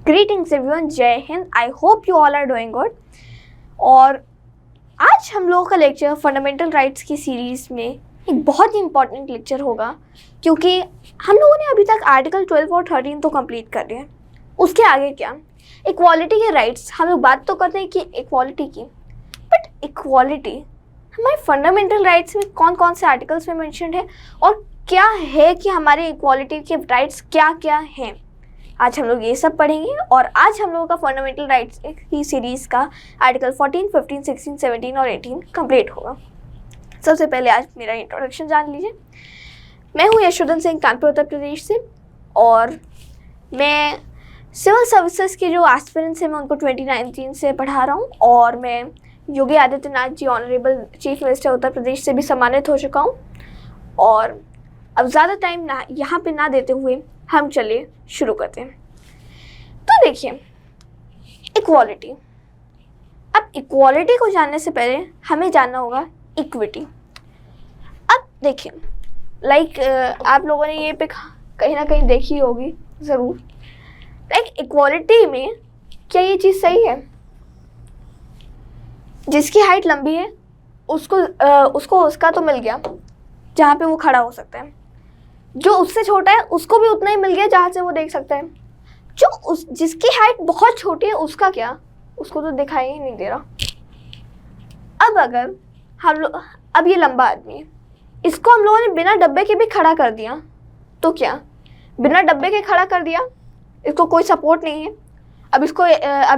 Greetings everyone, जय हिंद। I hope you all are doing good. और आज हम लोगों का लेक्चर फंडामेंटल राइट्स की सीरीज़ में एक बहुत ही इंपॉर्टेंट लेक्चर होगा, क्योंकि हम लोगों ने अभी तक आर्टिकल 12 और 13 तो कंप्लीट कर लिया है। उसके आगे क्या, इक्वालिटी के राइट्स। हम लोग बात तो करते हैं कि इक्वालिटी की, बट इक्वालिटी हमारे फंडामेंटल राइट्स में कौन कौन से आर्टिकल्स में मेंशन्ड है और क्या है कि हमारे इक्वालिटी के राइट्स क्या क्या हैं। आज हम लोग ये सब पढ़ेंगे। और आज हम लोगों का फंडामेंटल राइट्स की सीरीज़ का आर्टिकल 14, 15, 16, 17 और 18 कंप्लीट होगा। सबसे पहले आज मेरा इंट्रोडक्शन जान लीजिए। मैं हूँ यशोधन सिंह, कानपुर उत्तर प्रदेश से, और मैं सिविल सर्विसेज के जो एस्पिरेंट्स हैं मैं उनको 2019 से पढ़ा रहा हूँ। और मैं Yogi Adityanath ji honourable chief minister Uttar Pradesh से भी सम्मानित हो चुका हूँ। और अब ज़्यादा टाइम ना यहाँ पे ना देते हुए हम चलिए शुरू करते हैं। तो देखिए, इक्वालिटी। अब इक्वालिटी को जानने से पहले हमें जानना होगा इक्विटी। अब देखिए, आप लोगों ने ये पिक कहीं ना कहीं देखी होगी ज़रूर। इक्वालिटी में क्या ये चीज़ सही है? जिसकी हाइट लंबी है उसको उसका तो मिल गया जहाँ पे वो खड़ा हो सकता है, जो उससे छोटा है उसको भी उतना ही मिल गया जहाँ से वो देख सकता है। जिसकी हाइट बहुत छोटी है उसका क्या, उसको तो दिखाई ही नहीं दे रहा। अब अगर अब ये लंबा आदमी है, इसको हम लोगों ने बिना डब्बे के भी खड़ा कर दिया, तो क्या बिना डब्बे के खड़ा कर दिया, इसको कोई सपोर्ट नहीं है, अब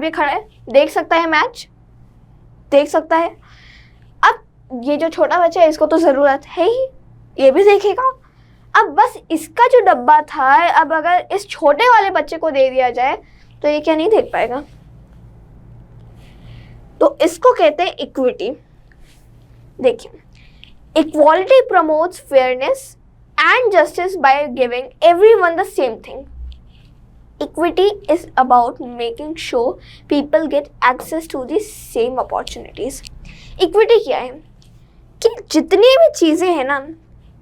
ये खड़ा है, देख सकता है, मैच देख सकता है। अब ये जो छोटा बच्चा है इसको तो ज़रूरत है ही, ये भी देखेगा। अब बस इसका जो डब्बा था, अब अगर इस छोटे वाले बच्चे को दे दिया जाए तो ये क्या नहीं देख पाएगा? तो इसको कहते हैं इक्विटी। देखिए, equality promotes fairness and justice by giving everyone the same thing. Equity is about making sure people get access to the same opportunities. Equity क्या है कि जितनी भी चीज़ें हैं ना,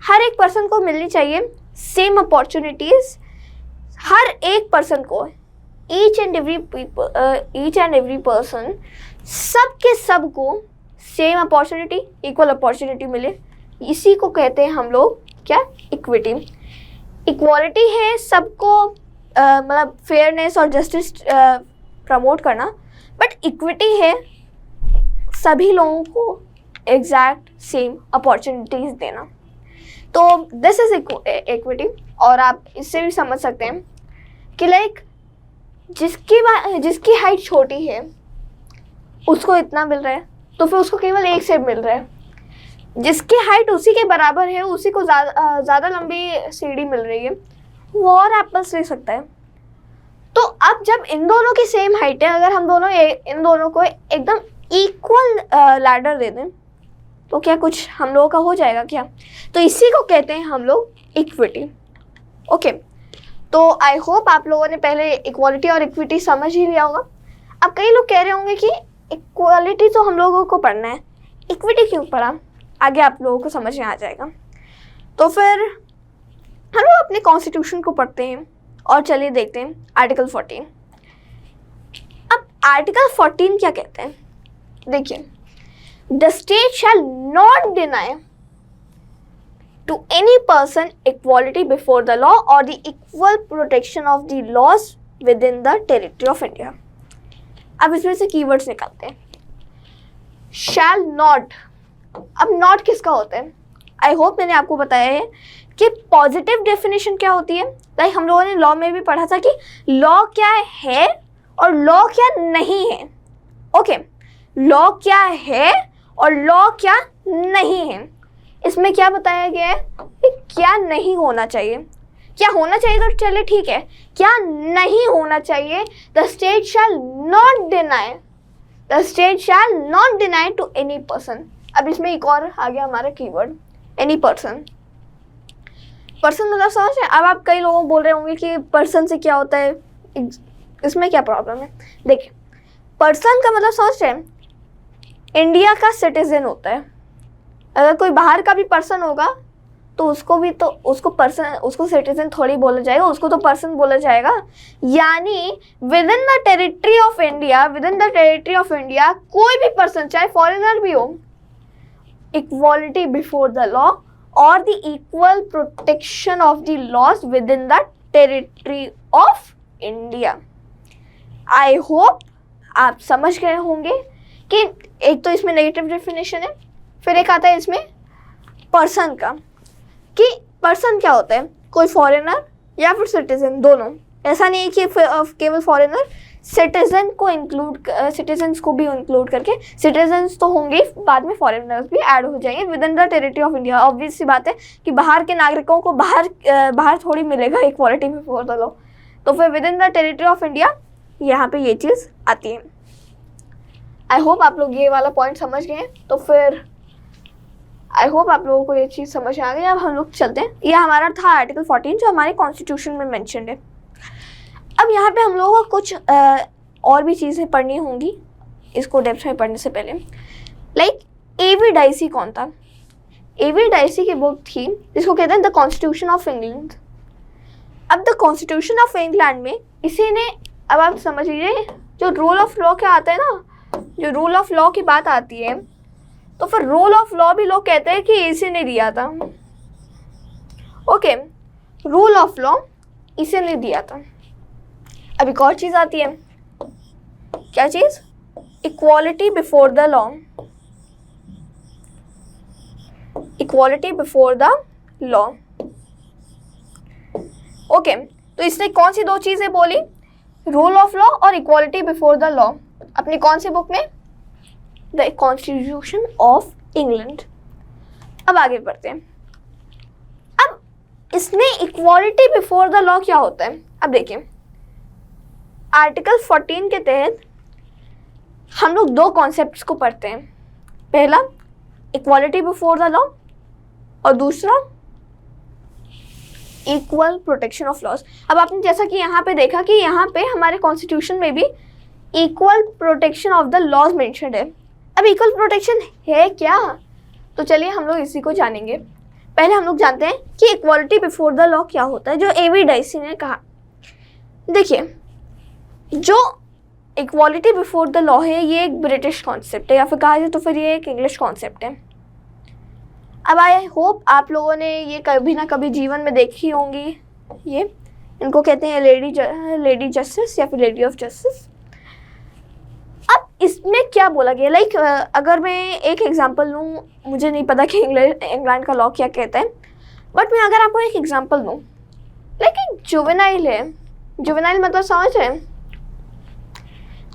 हर एक पर्सन को मिलनी चाहिए सेम अपॉर्चुनिटीज़। हर एक पर्सन को, ईच एंड एवरी पर्सन, सबके सबको सेम अपॉर्चुनिटी, इक्वल अपॉर्चुनिटी मिले, इसी को कहते हैं हम लोग क्या, इक्विटी। इक्वालिटी है सबको मतलब फेयरनेस और जस्टिस प्रमोट करना, बट इक्विटी है सभी लोगों को एग्जैक्ट सेम अपॉर्चुनिटीज़ देना। तो दिस इज़ इक्विटी। और आप इससे भी समझ सकते हैं कि जिसकी हाइट छोटी है उसको इतना मिल रहा है, तो फिर उसको केवल एक सेब मिल रहा है। जिसकी हाइट उसी के बराबर है, उसी को ज़्यादा लंबी सीढ़ी मिल रही है, वो और एप्पल्स ले सकता है। तो अब जब इन दोनों की सेम हाइट है, अगर हम इन दोनों को एकदम इक्वल लैडर दे दें तो क्या कुछ हम लोगों का हो जाएगा क्या? तो इसी को कहते हैं हम लोग इक्विटी। ओके, तो आई होप आप लोगों ने पहले इक्वालिटी और इक्विटी समझ ही लिया होगा। अब कई लोग कह रहे होंगे कि इक्वालिटी तो हम लोगों को पढ़ना है, इक्विटी क्यों पढ़ा? आगे आप लोगों को समझ में आ जाएगा। तो फिर हम लोग अपने कॉन्स्टिट्यूशन को पढ़ते हैं और चलिए देखते हैं आर्टिकल 14। अब आर्टिकल 14 क्या कहते हैं? देखिए, the state shall not deny to any person equality before the law और the equal protection of the laws within the territory of India. अब इसमें से कीवर्ड्स निकालते हैं। शैल नॉट, अब नॉट किसका होता है? आई होप मैंने आपको बताया है कि पॉजिटिव डेफिनेशन क्या होती है। हम लोगों ने लॉ में भी पढ़ा था कि लॉ क्या है और लॉ क्या नहीं है। ओके, लॉ क्या है और लॉ क्या नहीं है, इसमें क्या बताया गया है कि क्या नहीं होना चाहिए। क्या होना चाहिए तो चलिए ठीक है, क्या नहीं होना चाहिए? The state shall not deny to any person. अब इसमें एक और आ गया हमारा कीवर्ड, एनी पर्सन। पर्सन मतलब समझ रहे हैं? अब आप कई लोगों बोल रहे होंगे कि पर्सन से क्या होता है, इसमें क्या प्रॉब्लम है? देखिए, पर्सन का मतलब समझ रहे हैं, इंडिया का सिटीजन होता है। अगर कोई बाहर का भी पर्सन होगा तो उसको पर्सन, उसको सिटीजन थोड़ी बोला जाएगा, उसको तो पर्सन बोला जाएगा। यानी within the territory of India कोई भी पर्सन, चाहे फॉरेनर भी हो, इक्वालिटी बिफोर द लॉ और the equal protection of the laws within the territory of India. I hope आप समझ गए होंगे कि एक तो इसमें नेगेटिव डेफिनेशन है, फिर एक आता है इसमें पर्सन का, कि पर्सन क्या होता है, कोई फॉरेनर या फिर सिटीजन, दोनों। ऐसा नहीं है कि केवल फॉरेनर, सिटीजन को सिटीजन्स को भी इंक्लूड करके, सिटीजन्स तो होंगे, बाद में फॉरेनर्स भी ऐड हो जाएंगे within the territory of India. Obvious सी बात है कि बाहर के नागरिकों को बाहर थोड़ी मिलेगा इक्वालिटी बिफोर द लॉ, तो फिर with in the territory of India यहाँ पे ये चीज़ आती है। आई होप आप लोग ये वाला पॉइंट समझ गए हैं। तो फिर आई होप आप लोगों को ये चीज़ समझ आ गई। अब हम लोग चलते हैं, ये हमारा था आर्टिकल 14 जो हमारे कॉन्स्टिट्यूशन में मेंशन्ड है। अब यहाँ पे हम लोगों को कुछ और भी चीज़ें पढ़नी होंगी इसको डेप्थ में पढ़ने से पहले। Like A.V. डाइसी कौन था? A.V. डाइसी की बुक थी जिसको कहते हैं द कॉन्स्टिट्यूशन ऑफ इंग्लैंड। अब द कॉन्स्टिट्यूशन ऑफ इंग्लैंड में इसी ने, अब आप समझ लीजिए जो रूल ऑफ लॉ क्या आता है ना, जो रूल ऑफ लॉ की बात आती है, तो फिर रूल ऑफ लॉ भी लोग कहते हैं कि इसी ने दिया था। ओके, रूल ऑफ लॉ इसी ने दिया था। अब एक और चीज़ आती है, क्या चीज़? Equality before the law. Equality before the law. Okay, तो इसने कौन सी दो चीज़ें बोली? रूल ऑफ लॉ और इक्वालिटी बिफोर द लॉ, अपनी कौन सी बुक में? The constitution of England. अब आगे बढ़ते हैं। अब इसमें इक्वालिटी बिफोर द लॉ क्या होता है? अब देखिए, आर्टिकल 14 के तहत हम लोग दो कॉन्सेप्ट्स को पढ़ते हैं। पहला इक्वालिटी बिफोर द लॉ और दूसरा इक्वल प्रोटेक्शन ऑफ लॉज। अब आपने जैसा कि यहाँ पे देखा कि यहाँ पे हमारे कॉन्स्टिट्यूशन में भी equal protection of the laws mentioned है। अब इक्वल प्रोटेक्शन है क्या? तो चलिए हम लोग इसी को जानेंगे। पहले हम लोग जानते हैं कि इक्वालिटी बिफोर द लॉ क्या होता है, जो A.V. डाइसी ने कहा। देखिए, जो इक्वालिटी बिफोर द लॉ है ये एक ब्रिटिश कॉन्सेप्ट है, या फिर कहा जाए तो फिर ये एक इंग्लिश कॉन्सेप्ट है। अब आई होप आप लोगों ने ये कभी ना कभी जीवन में देखी होंगी। ये इनको कहते हैं लेडी जस्टिस या फिर लेडी ऑफ जस्टिस। अब इसमें क्या बोला गया? लाइक अगर मैं एक एग्जांपल लूँ, मुझे नहीं पता कि इंग्लैंड का लॉ क्या कहता है, बट मैं अगर आपको एक एग्जांपल दूँ, लाइक एक जुवेनाइल है। जुवेनाइल मतलब समझ रहे हैं?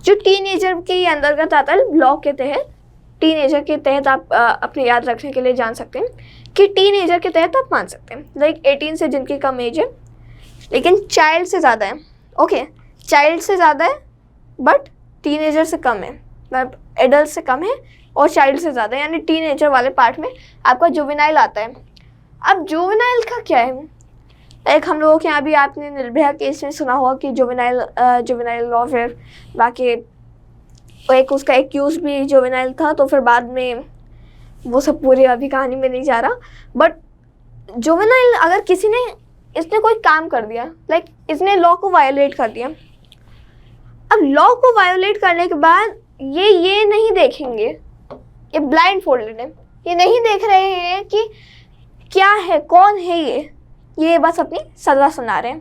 जो टीनेजर के अंतर्गत आता है लॉ के तहत। टीनेजर के तहत आप अपने याद रखने के लिए जान सकते हैं कि टीनेजर के तहत आप मान सकते हैं लाइक 18 से जिनकी कम एज है, लेकिन चाइल्ड से ज़्यादा है। ओके, चाइल्ड से ज़्यादा है बट टीनेजर से कम है, मतलब एडल्ट से कम है और चाइल्ड से ज़्यादा है, यानी टीनेजर वाले पार्ट में आपका जुवेनाइल आता है। अब जुवेनाइल का क्या है? एक हम लोगों के यहाँ भी आपने निर्भया केस में सुना होगा कि जुवेनाइल लॉ, फिर बाकी एक उसका एक्यूज भी जुवेनाइल था, तो फिर बाद में वो सब पूरी अभी कहानी में नहीं जा रहा। बट जुवेनाइल अगर किसी ने, इसने कोई काम कर दिया, लाइक इसने लॉ को वायोलेट कर दिया। अब लॉ को वायोलेट करने के बाद ये नहीं देखेंगे, ये ब्लाइंड फोल्डेड है, ये नहीं देख रहे हैं कि क्या है, कौन है ये बस अपनी सजा सुना रहे हैं।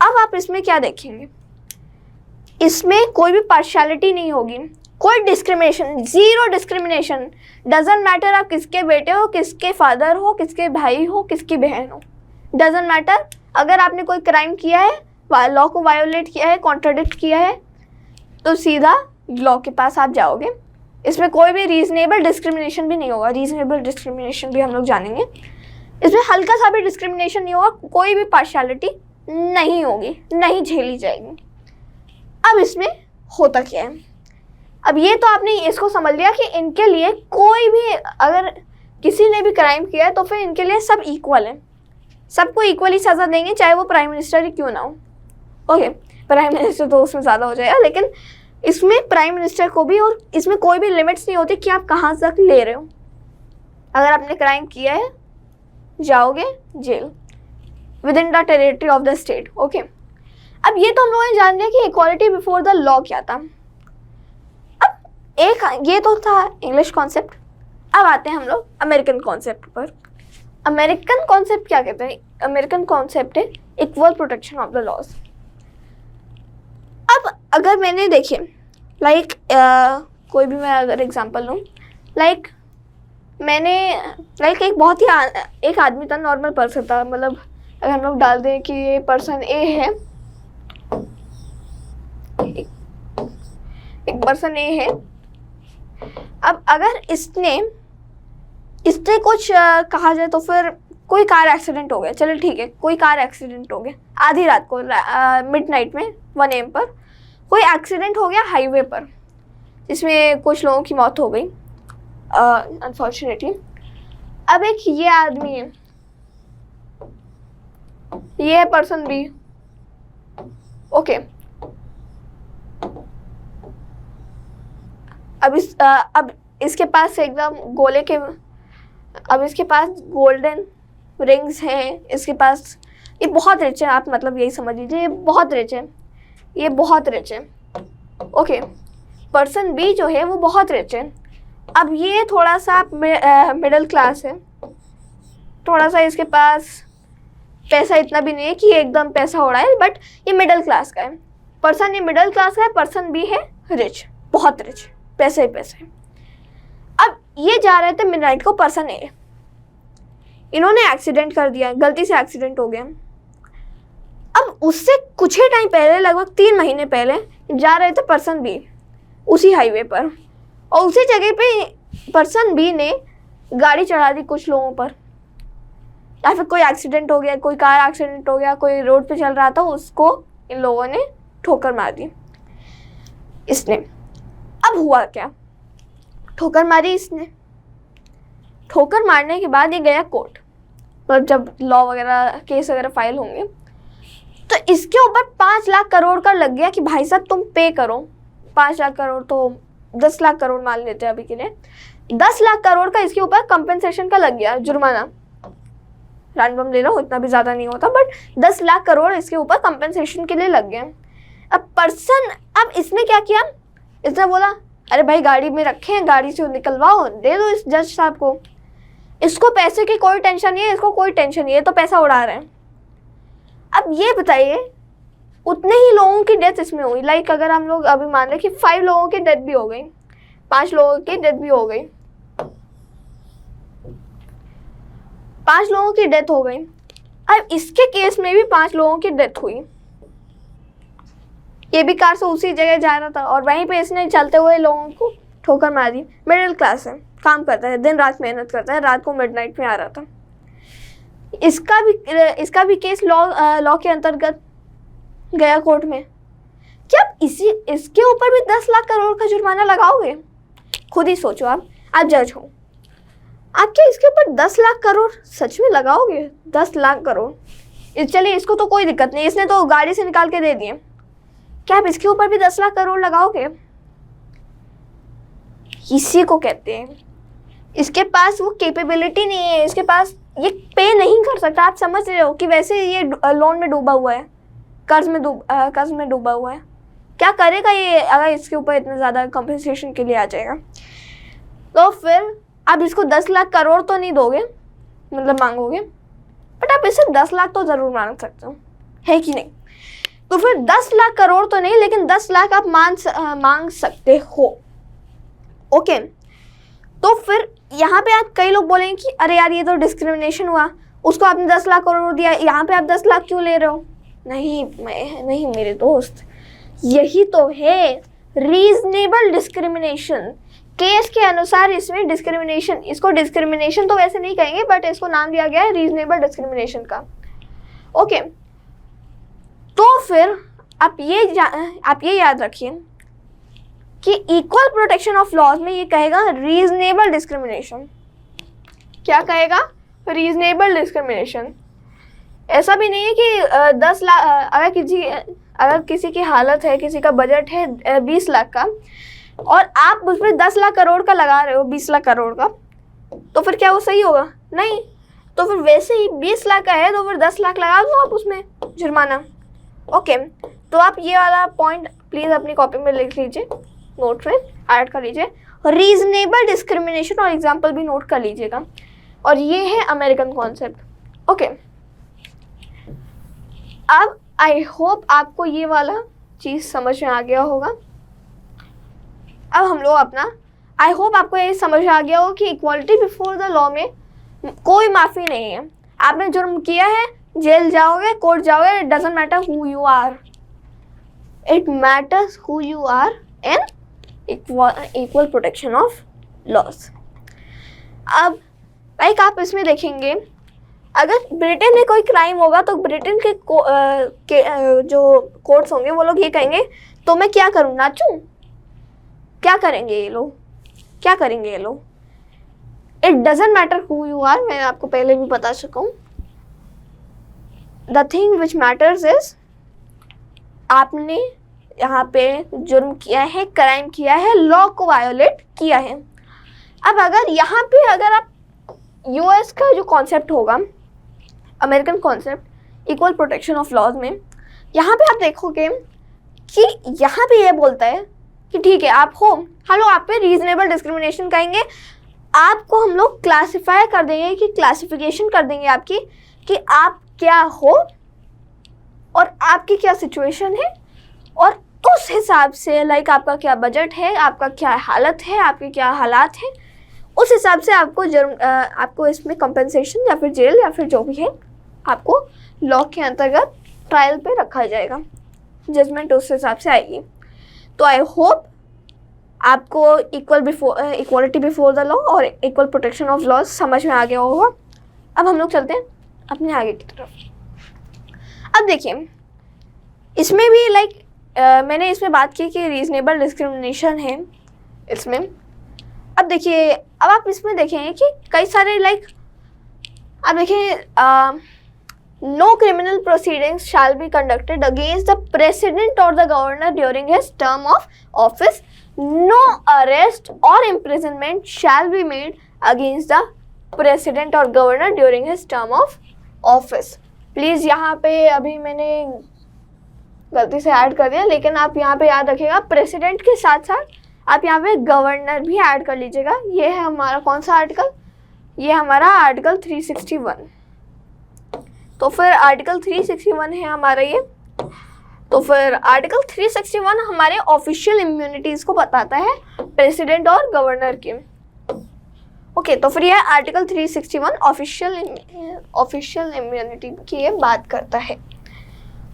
अब आप इसमें क्या देखेंगे? इसमें कोई भी पार्शियलिटी नहीं होगी, कोई discrimination, zero discrimination. Doesn't matter आप किसके बेटे हो, किसके फादर हो, किसके भाई हो, किसकी बहन हो, डजेंट मैटर। अगर आपने कोई क्राइम किया है, लॉ को वायोलेट किया है, कॉन्ट्राडिक्ट किया है, तो सीधा लॉ के पास आप जाओगे। इसमें कोई भी रीजनेबल डिस्क्रिमिनेशन भी नहीं होगा। रीजनेबल डिस्क्रिमिनेशन भी हम लोग जानेंगे। इसमें हल्का सा भी डिस्क्रिमिनेशन नहीं होगा, कोई भी पार्शियलिटी नहीं होगी, नहीं झेली जाएगी। अब इसमें होता क्या है? अब ये तो आपने इसको समझ लिया कि इनके लिए कोई भी, अगर किसी ने भी क्राइम किया है तो फिर इनके लिए सब इक्वल है, सबको इक्वली सज़ा देंगे, चाहे वो प्राइम मिनिस्टर ही क्यों ना हो। ओके, प्राइम मिनिस्टर तो उसमें ज़्यादा हो जाएगा, लेकिन इसमें प्राइम मिनिस्टर को भी, और इसमें कोई भी लिमिट्स नहीं होती कि आप कहाँ तक ले रहे हो। अगर आपने क्राइम किया है जाओगे जेल within the territory of the state. Okay, अब ये तो हम लोगों ने जान लिया कि इक्वालिटी बिफोर द लॉ क्या था। अब एक ये तो था इंग्लिश कॉन्सेप्ट, अब आते हैं हम लोग अमेरिकन कॉन्सेप्ट पर। अमेरिकन कॉन्सेप्ट क्या कहते हैं? अमेरिकन कॉन्सेप्ट है equal protection of the laws. अब अगर मैंने देखिए लाइक कोई भी मैं अगर एग्जांपल लूँ, लाइक मैंने लाइक एक बहुत ही एक आदमी था, नॉर्मल पर्सन था, मतलब अगर हम लोग डाल दें कि ये पर्सन ए है, एक पर्सन ए है। अब अगर इसने कुछ कहा जाए तो फिर कोई कार एक्सीडेंट हो गया, चलो ठीक है, कोई कार एक्सीडेंट हो गया आधी रात को, मिडनाइट में 1 AM पर कोई एक्सीडेंट हो गया हाईवे पर, जिसमें कुछ लोगों की मौत हो गई अनफॉर्चुनेटली। अब एक ये आदमी है, ये है पर्सन बी। ओके, अब इसके पास एकदम गोले के, अब इसके पास गोल्डन रिंग्स हैं, इसके पास, ये बहुत रिच है, आप मतलब यही समझ लीजिए ये बहुत रिच है, ये बहुत रिच है। ओके, पर्सन बी जो है वो बहुत रिच है। अब ये थोड़ा सा मिडिल क्लास है, थोड़ा सा इसके पास पैसा इतना भी नहीं है कि एकदम पैसा उड़ाए, बट ये मिडिल क्लास का है पर्सन, ये मिडिल क्लास का है। पर्सन बी है रिच, बहुत रिच, पैसे ही पैसे। अब ये जा रहे थे मिडनाइट को, पर्सन ए, इन्होंने एक्सीडेंट कर दिया, गलती से एक्सीडेंट हो गया। अब उससे कुछ ही टाइम पहले, लगभग 3 महीने पहले जा रहे थे पर्सन बी उसी हाईवे पर, और उसी जगह पे पर्सन बी ने गाड़ी चढ़ा दी कुछ लोगों पर, या फिर कोई एक्सीडेंट हो गया, कोई कार एक्सीडेंट हो गया, कोई रोड पे चल रहा था, उसको इन लोगों ने ठोकर मार दी इसने। अब हुआ क्या, ठोकर मारी इसने, ठोकर मारने के बाद ये गया कोर्ट, और जब लॉ वगैरह केस वगैरह फाइल होंगे तो इसके ऊपर 5 लाख करोड़ का लग गया कि भाई साहब तुम पे करो। 5 लाख करोड़ तो 10 लाख करोड़ मान लेते हैं अभी के लिए, 10 लाख करोड़ का इसके ऊपर कंपनसेशन का लग गया, जुर्माना, रैंडम ले लो, इतना भी ज़्यादा नहीं होता, बट 10 लाख करोड़ इसके ऊपर कंपनसेशन के लिए लग गए। अब पर्सन, अब इसने क्या किया, इसने बोला अरे भाई गाड़ी में रखे हैं, गाड़ी से निकलवाओ, दे दो इस जज साहब को, इसको पैसे की कोई टेंशन नहीं है, इसको कोई टेंशन नहीं है, तो पैसा उड़ा रहे हैं। अब ये बताइए उतने ही लोगों की डेथ इसमें हुई, लाइक अगर हम लोग अभी मान लें कि 5 लोगों की डेथ भी हो गई, 5 लोगों की डेथ भी हो गई, 5 लोगों की डेथ हो गई। अब इसके केस में भी 5 लोगों की डेथ हुई, ये भी कार से उसी जगह जा रहा था और वहीं पे इसने चलते हुए लोगों को ठोकर मार दी। मिडिल क्लास है, काम करता है, दिन रात मेहनत करता है, रात को मिडनाइट में आ रहा था। इसका भी केस लॉ के अंतर्गत गया कोर्ट में। क्या इसके ऊपर भी 10 लाख करोड़ का जुर्माना लगाओगे? खुद ही सोचो, आप जज हो, आप क्या इसके ऊपर 10 लाख करोड़ सच में लगाओगे? 10 लाख करोड़, चलिए इसको तो कोई दिक्कत नहीं, इसने तो गाड़ी से निकाल के दे दिए, क्या आप इसके ऊपर भी 10 लाख करोड़ लगाओगे? इसी को कहते हैं, इसके पास वो कैपेबिलिटी नहीं है, इसके पास ये पे नहीं कर सकता। आप समझ रहे हो कि वैसे ये लोन में डूबा हुआ है, कर्ज में डूबा हुआ है, क्या करेगा ये अगर इसके ऊपर इतना ज़्यादा कंपनसेशन के लिए आ जाएगा? तो फिर आप इसको 10 लाख करोड़ तो नहीं दोगे, मतलब मांगोगे, बट आप इसे 10 लाख तो ज़रूर मांग सकते हो, है कि नहीं? तो फिर 10 लाख करोड़ तो नहीं, लेकिन 10 लाख आप मांग सकते हो। ओके, तो फिर यहाँ पे आप कई लोग बोलेंगे कि अरे यार ये तो डिस्क्रिमिनेशन हुआ, उसको आपने 10 लाख करोड़ दिया, यहाँ पे आप 10 लाख क्यों ले रहे हो? नहीं मेरे दोस्त, यही तो है रीजनेबल डिस्क्रिमिनेशन। केस के अनुसार इसमें डिस्क्रिमिनेशन, इसको डिस्क्रिमिनेशन तो वैसे नहीं कहेंगे, बट इसको नाम दिया गया है रीजनेबल डिस्क्रिमिनेशन का। ओके, तो फिर आप ये याद रखिए कि इक्वल प्रोटेक्शन ऑफ लॉज में ये कहेगा रीजनेबल डिस्क्रिमिनेशन। क्या कहेगा? Reasonable discrimination. ऐसा भी नहीं है कि 10 लाख, अगर किसी की हालत है, किसी का बजट है 20 लाख का और आप उसमें 10 लाख करोड़ का लगा रहे हो, 20 लाख करोड़ का, तो फिर क्या वो सही होगा? नहीं। तो फिर वैसे ही 20 लाख का है तो फिर 10 लाख लगा दो आप उसमें जुर्माना। ओके, तो आप ये वाला पॉइंट प्लीज़ अपनी कॉपी में लिख लीजिए, नोट में ऐड कर लीजिए। रीजनेबल डिस्क्रिमिनेशन और एग्जाम्पल भी नोट कर लीजिएगा। और ये है अमेरिकन कॉन्सेप्ट। ओके, अब आई होप आपको ये वाला चीज़ समझ में आ गया होगा। अब हम लोग अपना, आई होप आपको ये समझ आ गया हो कि इक्वालिटी बिफोर द लॉ में कोई माफ़ी नहीं है। आपने जुर्म किया है, जेल जाओगे, कोर्ट जाओगे, it doesn't matter who you are, it matters who you are in equal protection of laws. अब लाइक आप इसमें देखेंगे, अगर ब्रिटेन में कोई क्राइम होगा तो ब्रिटेन के जो कोर्ट्स होंगे वो लोग ये कहेंगे तो मैं क्या करूँ, नाचूं? क्या करेंगे ये लोग, क्या करेंगे ये लोग? It doesn't matter who you are, मैं आपको पहले भी बता चुका हूँ। The thing which matters is आपने यहाँ पे जुर्म किया है, क्राइम किया है, लॉ को वायोलेट किया है। अब अगर यहाँ पे अगर आप यूएस का जो कॉन्सेप्ट होगा, American concept equal protection of laws में, यहाँ पे आप देखोगे कि यहाँ पे ये बोलता है कि ठीक है आप हो, हम लोग आप पे रीजनेबल डिस्क्रिमिनेशन कहेंगे, आपको हम लोग क्लासिफाई कर देंगे, कि क्लासिफिकेशन कर देंगे आपकी कि आप क्या हो और आपकी क्या सिचुएशन है, और उस हिसाब से लाइक आपका क्या बजट है, आपका क्या हालत है, आपके क्या हालात हैं, उस हिसाब से आपको इसमें कंपनसेशन या फिर जेल या फिर जो भी है आपको लॉ के अंतर्गत ट्रायल पे रखा जाएगा, जजमेंट उस हिसाब से आएगी। तो आई होप आपको इक्वालिटी बिफोर द लॉ और इक्वल प्रोटेक्शन ऑफ लॉज समझ में आ गया होगा। अब हम लोग चलते हैं अपने आगे की तरफ। अब देखिए, इसमें भी लाइक मैंने इसमें बात की कि रीजनेबल डिस्क्रिमिनेशन है इसमें। अब देखिए, अब आप इसमें देखेंगे कि कई सारे लाइक आप देखिए, no criminal proceedings shall be conducted against the president और the governor during his term of office, no arrest और imprisonment shall be made against the president और governor during his term of office. Please यहाँ पे अभी मैंने गलती से add कर दिया, लेकिन आप यहाँ पे याद रखिएगा प्रेसिडेंट के साथ साथ आप यहाँ पे गवर्नर भी ऐड कर लीजिएगा। ये है हमारा कौन सा आर्टिकल, ये हमारा आर्टिकल 361। तो फिर आर्टिकल 361 है हमारा ये। तो फिर आर्टिकल 361 हमारे ऑफिशियल इम्यूनिटीज़ को बताता है, प्रेसिडेंट और गवर्नर के। ओके, तो फिर यह आर्टिकल 361 ऑफिशियल इम्यूनिटी की ये बात करता है।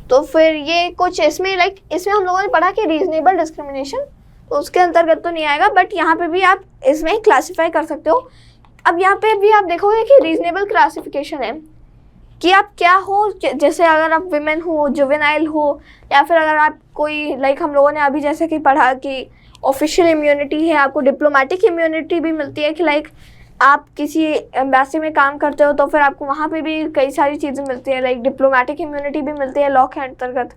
तो फिर ये कुछ इसमें लाइक इसमें हम लोगों ने पढ़ा कि रीजनेबल डिस्क्रिमिनेशन तो उसके अंतर्गत तो नहीं आएगा, बट यहाँ पे भी आप इसमें क्लासिफाई कर सकते हो। अब यहाँ पे भी आप देखोगे कि रीजनेबल क्लासिफिकेशन है कि आप क्या हो, जैसे अगर आप विमेन हो, जुवेनाइल हो, या फिर अगर आप कोई लाइक हम लोगों ने अभी जैसे कि पढ़ा कि ऑफिशियल इम्यूनिटी है, आपको डिप्लोमेटिक इम्यूनिटी भी मिलती है कि लाइक आप किसी एम्बेसी में काम करते हो तो फिर आपको वहाँ पे भी कई सारी चीज़ें मिलती है, लाइक डिप्लोमेटिक इम्यूनिटी भी मिलती है लॉ के अंतर्गत।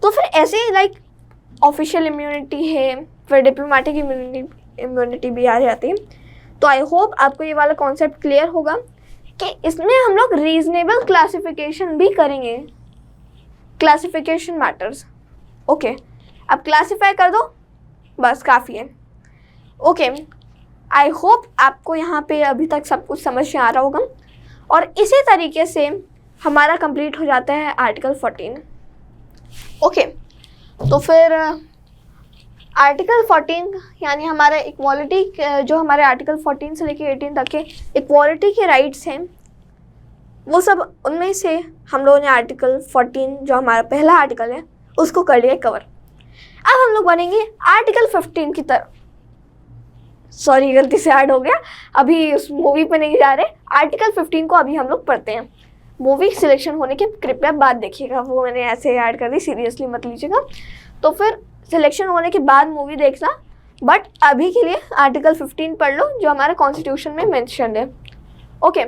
तो फिर ऐसे ही लाइक ऑफिशियल इम्यूनिटी है, फिर डिप्लोमेटिक इम्यूनिटी भी आ जाती है। तो आई होप आपको ये वाला कॉन्सेप्ट क्लियर होगा कि इसमें हम लोग रीजनेबल क्लासिफिकेशन भी करेंगे। Classification matters. ओके, अब क्लासिफाई कर दो, बस काफ़ी है। ओके, आई होप आपको यहाँ पे अभी तक सब कुछ समझ में आ रहा होगा। और इसी तरीके से हमारा कंप्लीट हो जाता है आर्टिकल 14। ओके, तो फिर आर्टिकल 14 यानी हमारा इक्वालिटी, जो हमारे आर्टिकल 14 से लेकर 18 तक के इक्वालिटी के राइट्स हैं, वो सब उनमें से हम लोगों ने आर्टिकल 14 जो हमारा पहला आर्टिकल है उसको कर लिया कवर। अब हम लोग बनेंगे आर्टिकल 15 की तरफ। सॉरी, गलती से ऐड हो गया, अभी उस मूवी पे नहीं जा रहे। आर्टिकल 15 को अभी हम लोग पढ़ते हैं। मूवी सिलेक्शन होने के कृपया बाद देखिएगा, वो मैंने ऐसे ऐड कर दी, सीरियसली मत लीजिएगा। तो फिर सिलेक्शन होने के बाद मूवी देखना, बट अभी के लिए आर्टिकल 15 पढ़ लो जो हमारे कॉन्स्टिट्यूशन में मेंशन है। ओके,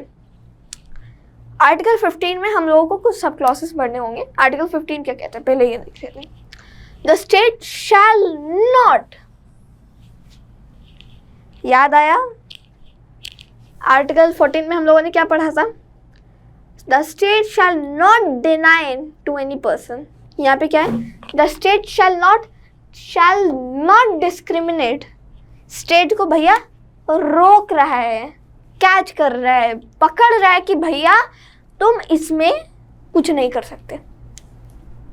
आर्टिकल 15 में हम लोगों को कुछ सब क्लॉसेस पढ़ने होंगे। आर्टिकल 15 क्या कहते हैं पहले ये देख लेते हैं। द स्टेट शैल नॉट, याद आया आर्टिकल 14 में हम लोगों ने क्या पढ़ा था? The state shall not deny to any person, यहाँ पे क्या है, the state shall not discriminate, state को भैया रोक रहा है, कैच कर रहा है, पकड़ रहा है कि भैया तुम इसमें कुछ नहीं कर सकते।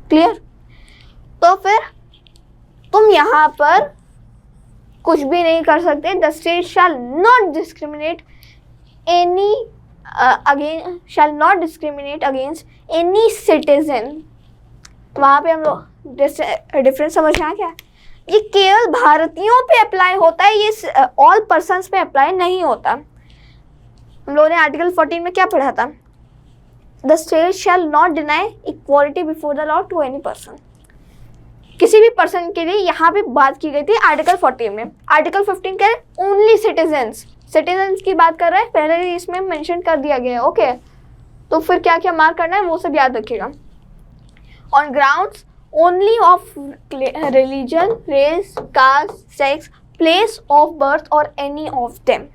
क्लियर? तो फिर तुम यहाँ पर कुछ भी नहीं कर सकते। The state shall not discriminate against any citizen. वहाँ पे हम लोग डिफरेंस समझ में आ गया। ये केवल भारतीयों पे अप्लाई होता है, ये ऑल पर्सन्स पे अप्लाई नहीं होता। हम लोगों ने आर्टिकल 14 में क्या पढ़ा था? The state shall not deny equality before the law to any person. किसी भी पर्सन के लिए यहाँ पे बात की गई थी आर्टिकल 14 में। आर्टिकल 15 क्या है? ओनली सिटीजन्स की बात कर रहा है, पहले ही इसमें मेंशन कर दिया गया है। ओके, तो फिर क्या क्या मार्क करना है वो सब याद रखिएगा। On grounds only of religion, race, caste, sex, place of birth और एनी ऑफ देम।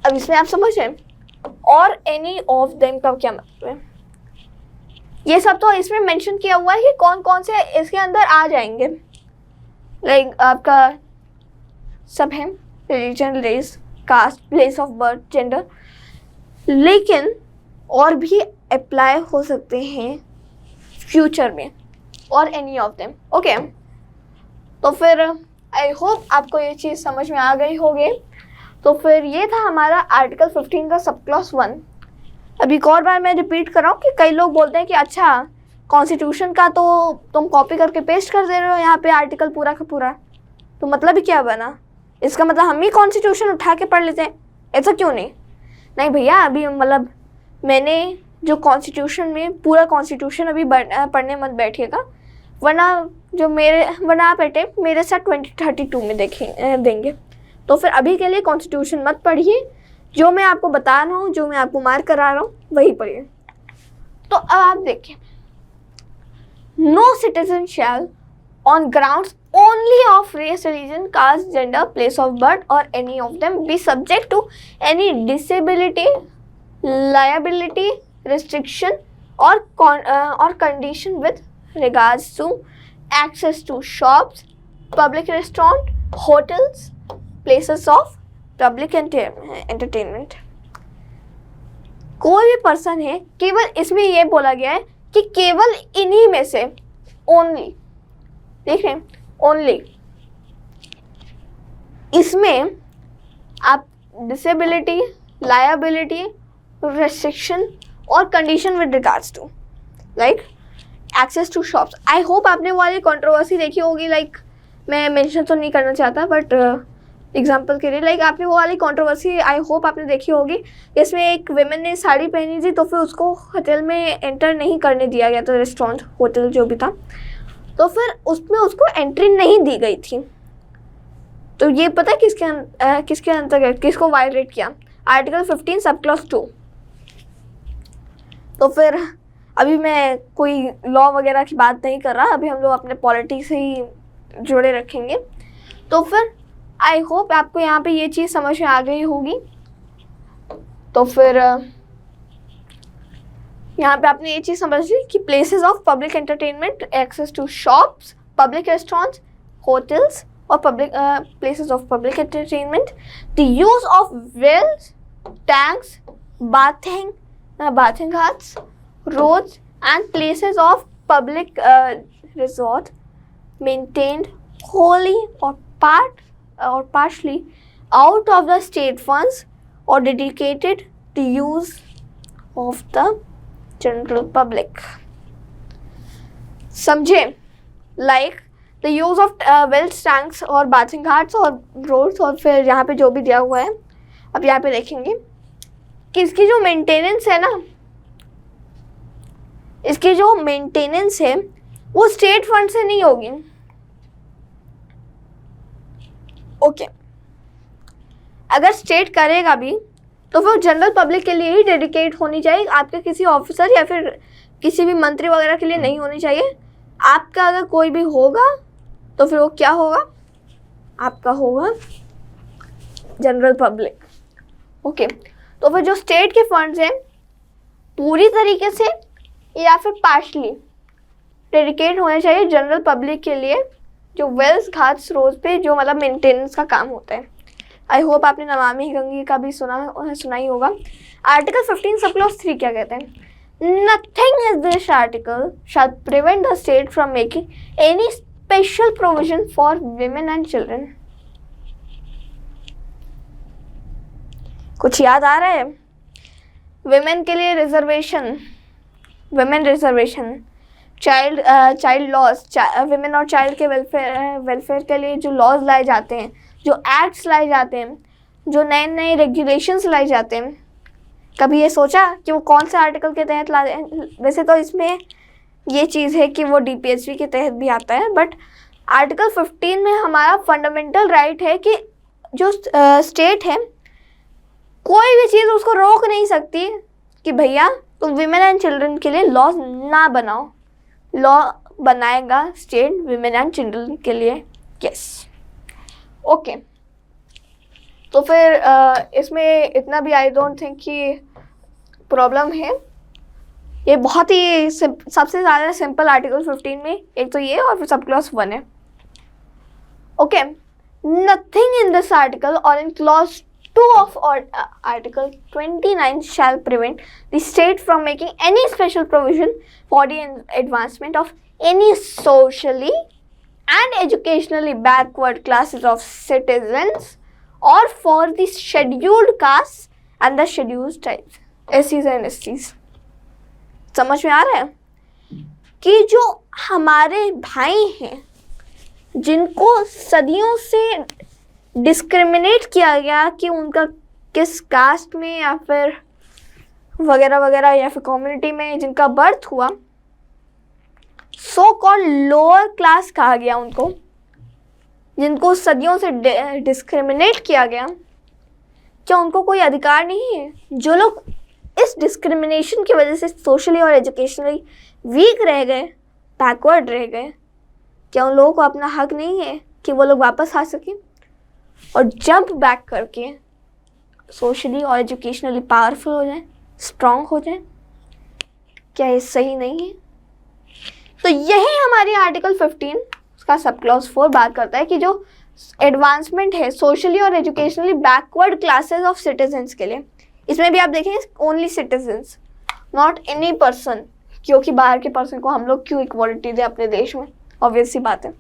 अब इसमें आप समझ रहे हैं और एनी ऑफ देम का क्या मतलब है? ये सब तो इसमें मेंशन किया हुआ है कि कौन कौन से इसके अंदर आ जाएंगे। लाइक आपका सब है, religion, race, caste, place of birth, gender, लेकिन और भी अप्लाई हो सकते हैं फ्यूचर में, और एनी ऑफ देम। ओके, तो फिर आई होप आपको ये चीज़ समझ में आ गई होगी। तो फिर ये था हमारा आर्टिकल 15 का सब क्लॉज 1। अब एक और बार मैं रिपीट कर रहा हूँ कि कई लोग बोलते हैं कि अच्छा कॉन्स्टिट्यूशन का तो तुम कॉपी करके पेस्ट कर दे रहे हो यहाँ पे आर्टिकल पूरा का पूरा, तो मतलब ही क्या बना? इसका मतलब हम ही कॉन्स्टिट्यूशन उठा के पढ़ लेते हैं, ऐसा क्यों नहीं भैया। अभी मतलब मैंने जो कॉन्स्टिट्यूशन में पूरा कॉन्स्टिट्यूशन अभी पढ़ने मत बैठिएगा, वरना आप अटेम्प्ट मेरे साथ 2032 में देंगे। तो फिर अभी के लिए कॉन्स्टिट्यूशन मत पढ़िए, जो मैं आपको बता रहा हूँ, जो मैं आपको मार्क करा रहा हूँ वही पढ़िए। तो अब आप देखिए, no citizen shall on grounds only of race, religion, caste, gender, place of birth or any of them be subject to any disability, liability, restriction or condition with regards to access to shops, public restaurant, hotels, places of public entertainment। कोई भी person है, केवल इसमें ये बोला गया है कि केवल इन्हीं में से ओनली, देख रहे हैं, ओनली इसमें आप डिसेबिलिटी, लायबिलिटी, रेस्ट्रिक्शन और condition with regards to like access to shops. I hope आपने वो वाली कंट्रोवर्सी देखी होगी, लाइक मैं मेंशन तो नहीं करना चाहता बट एग्जांपल के लिए, लाइक आपने वो वाली कंट्रोवर्सी आई होप आपने देखी होगी। इसमें एक विमेन ने साड़ी पहनी थी तो फिर उसको होटल में एंटर नहीं करने दिया गया था, रेस्टोरेंट, होटल जो भी था, तो फिर उसमें उसको एंट्री नहीं दी गई थी। तो ये पता है किसके अंतर्गत किसको वायलेट किया? Article 15 sub clause 2। तो फिर अभी मैं कोई लॉ वगैरह की बात नहीं कर रहा, अभी हम लोग अपने पॉलिटिक्स से ही जुड़े रखेंगे। तो फिर आई होप आपको यहाँ पे ये चीज़ समझ में आ गई होगी। तो फिर यहाँ पे आपने ये चीज़ समझ ली कि places of public entertainment, access to shops, public restaurants, hotels और public places of public entertainment, the use of wells, tanks, bathing huts, roads and places of public resort maintained wholly or partially out of the state funds or dedicated to use of the general public. समझे? Like the use of wells, tanks और bathing ghats और roads, और फिर यहाँ पे जो भी दिया हुआ है, अब यहाँ पे देखेंगे कि इसकी जो मेंटेनेंस है ना, इसकी जो मेंटेनेंस है वो स्टेट फंड से नहीं होगी। ओके, अगर स्टेट करेगा भी तो फिर जनरल पब्लिक के लिए ही डेडिकेट होनी चाहिए, आपके किसी ऑफिसर या फिर किसी भी मंत्री वगैरह के लिए नहीं होनी चाहिए। आपका अगर कोई भी होगा तो फिर वो क्या होगा? आपका होगा जनरल पब्लिक। ओके, तो फिर जो स्टेट के फंड्स हैं पूरी तरीके से या फिर पार्शली डेडिकेट होने चाहिए जनरल पब्लिक के लिए, जो वेल्स घाट स्रोत पे जो मतलब मेंटेनेंस का काम होता है। आई होप आपने नमामि गंगे का भी सुना ही होगा। आर्टिकल 15 सब क्लॉज 3 क्या कहते हैं? Nothing is this article shall prevent the state from making any special provision for women and children. कुछ याद आ रहा है? विमेन के लिए reservation, women reservation, child laws, women और चाइल्ड के वेलफेयर के लिए जो लॉज लाए जाते हैं, जो एक्ट्स लाए जाते हैं, जो नए नए रेगुलेशंस लाए जाते हैं, कभी ये सोचा कि वो कौन से आर्टिकल के तहत ला? वैसे तो इसमें ये चीज़ है कि वो DPSP के तहत भी आता है, बट आर्टिकल 15 में हमारा फंडामेंटल राइट है कि जो स्टेट है कोई भी चीज़ उसको रोक नहीं सकती कि भैया तुम विमेन एंड चिल्ड्रन के लिए लॉज ना बनाओ। लॉ बनाएगा स्टेट विमेन एंड चिल्ड्रन के लिए। Yes, okay. तो फिर इसमें इतना भी आई डोंट थिंक कि प्रॉब्लम है। ये बहुत ही सबसे ज़्यादा सिंपल आर्टिकल 15 में एक तो ये और फिर सब क्लॉज 1 है। Okay, nothing in this article और in clause 2 of Article 29 shall prevent the state from making any special provision for the advancement of any socially and educationally backward classes of citizens or for the scheduled castes and the scheduled tribes, SCs and STs। समझ में आ रहा है कि जो हमारे भाई हैं जिनको सदियों से डिस्क्रिमिनेट किया गया कि उनका किस कास्ट में या फिर वगैरह वगैरह या फिर कम्युनिटी में जिनका बर्थ हुआ, सो कॉल्ड लोअर क्लास कहा गया उनको, जिनको सदियों से डिस्क्रिमिनेट किया गया, क्या उनको कोई अधिकार नहीं है? जो लोग इस डिस्क्रिमिनेशन की वजह से सोशली और एजुकेशनली वीक रह गए, बैकवर्ड रह गए, क्या उन लोगों को अपना हक नहीं है कि वो लोग वापस आ सकें और जंप बैक करके सोशली और एजुकेशनली पावरफुल हो जाए, स्ट्रॉन्ग हो जाए? क्या ये सही नहीं है? तो यही हमारी आर्टिकल 15 का सब क्लॉज 4 बात करता है कि जो एडवांसमेंट है सोशली और educationally backward classes of citizens के लिए, इसमें भी आप देखेंगे only citizens, not any person, क्योंकि बाहर के पर्सन को हम लोग क्यों इक्वालिटी दें अपने देश में, ऑब्वियस सी बात है।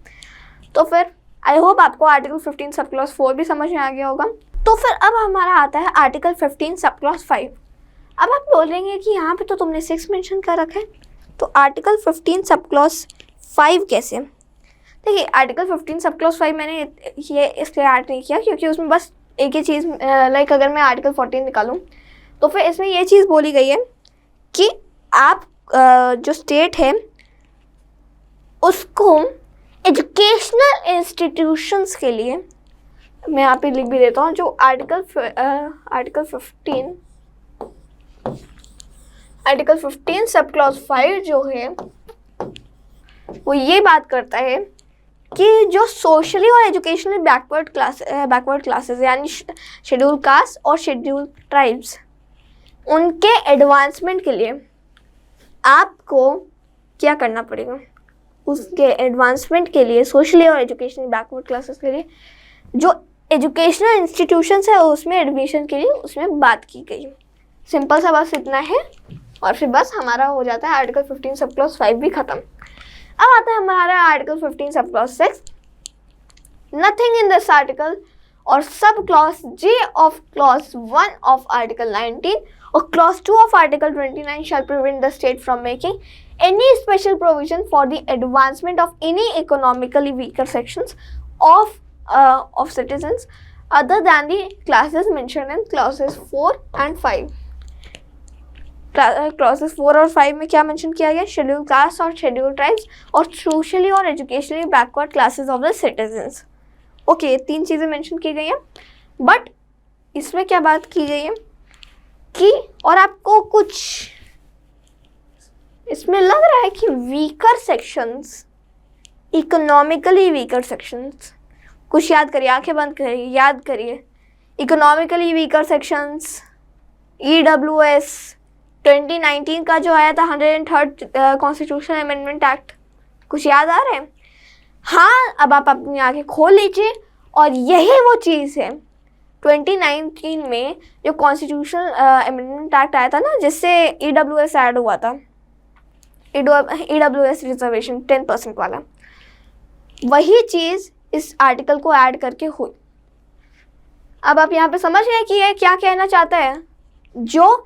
तो फिर आई होप आपको आर्टिकल 15 सब क्लॉज 4 भी समझ में आ गया होगा। तो फिर अब हमारा आता है आर्टिकल 15 सब क्लॉज 5। अब आप बोलेंगे कि यहाँ पे तो तुमने 6 मेंशन कर रखा है, तो आर्टिकल 15 सब क्लॉज 5 कैसे? देखिए, आर्टिकल 15 सब क्लॉज 5 मैंने ये इसलिए ऐड नहीं किया क्योंकि उसमें बस एक ही चीज़, लाइक अगर मैं आर्टिकल 14 निकालूँ तो फिर इसमें ये चीज़ बोली गई है कि आप जो स्टेट है उसको एजुकेशनल इंस्टीट्यूशंस के लिए, मैं यहाँ पे लिख भी देता हूँ, जो आर्टिकल 15 सब क्लॉज 5 जो है वो ये बात करता है कि जो सोशली और एजुकेशनली बैकवर्ड क्लासेस यानी शेड्यूल कास्ट और शेड्यूल ट्राइब्स, उनके एडवांसमेंट के लिए आपको क्या करना पड़ेगा? उसके एडवांसमेंट के लिए सोशली और एजुकेशनली बैकवर्ड क्लासेस के लिए जो एजुकेशनल इंस्टीट्यूशंस है उसमें एडमिशन के लिए उसमें बात की गई। सिंपल सा बस इतना है और फिर बस हमारा हो जाता है आर्टिकल 15 सब क्लॉज 5 भी ख़त्म। अब आता है हमारा article 15 sub clause 6। Nothing in this article और sub clause J of clause 1 of article 19 और clause 2 of article 29 shall prevent the state from making any special provision for the advancement of any economically weaker sections of citizens other than the classes mentioned in clauses 4 and 5। Clauses 4 और 5 में क्या mention किया गया? Schedule caste और schedule tribes और socially और educationally backward classes of the citizens. Okay, 3 चीज़ें mention की गई हैं, बट इसमें क्या बात की गई है कि और आपको कुछ इसमें लग रहा है कि weaker sections, economically weaker sections, कुछ याद करिए, आंखें बंद करिए, याद करिए। इकोनॉमिकली वीकर सेक्शंस, EWS, 2019 का जो आया था 103rd कॉन्स्टिट्यूशनल अमेंडमेंट एक्ट, कुछ याद आ रहा है? हाँ, अब आप अपनी आंखें खोल लीजिए और यही वो चीज़ है 2019 में जो कॉन्स्टिट्यूशनल अमेंडमेंट एक्ट आया था ना, जिससे EWS ऐड हुआ था, EWS रिजर्वेशन 10% वाला, वही चीज़ इस आर्टिकल को ऐड करके हुई। अब आप यहाँ पे समझ गए कि ये क्या कहना चाहता है। जो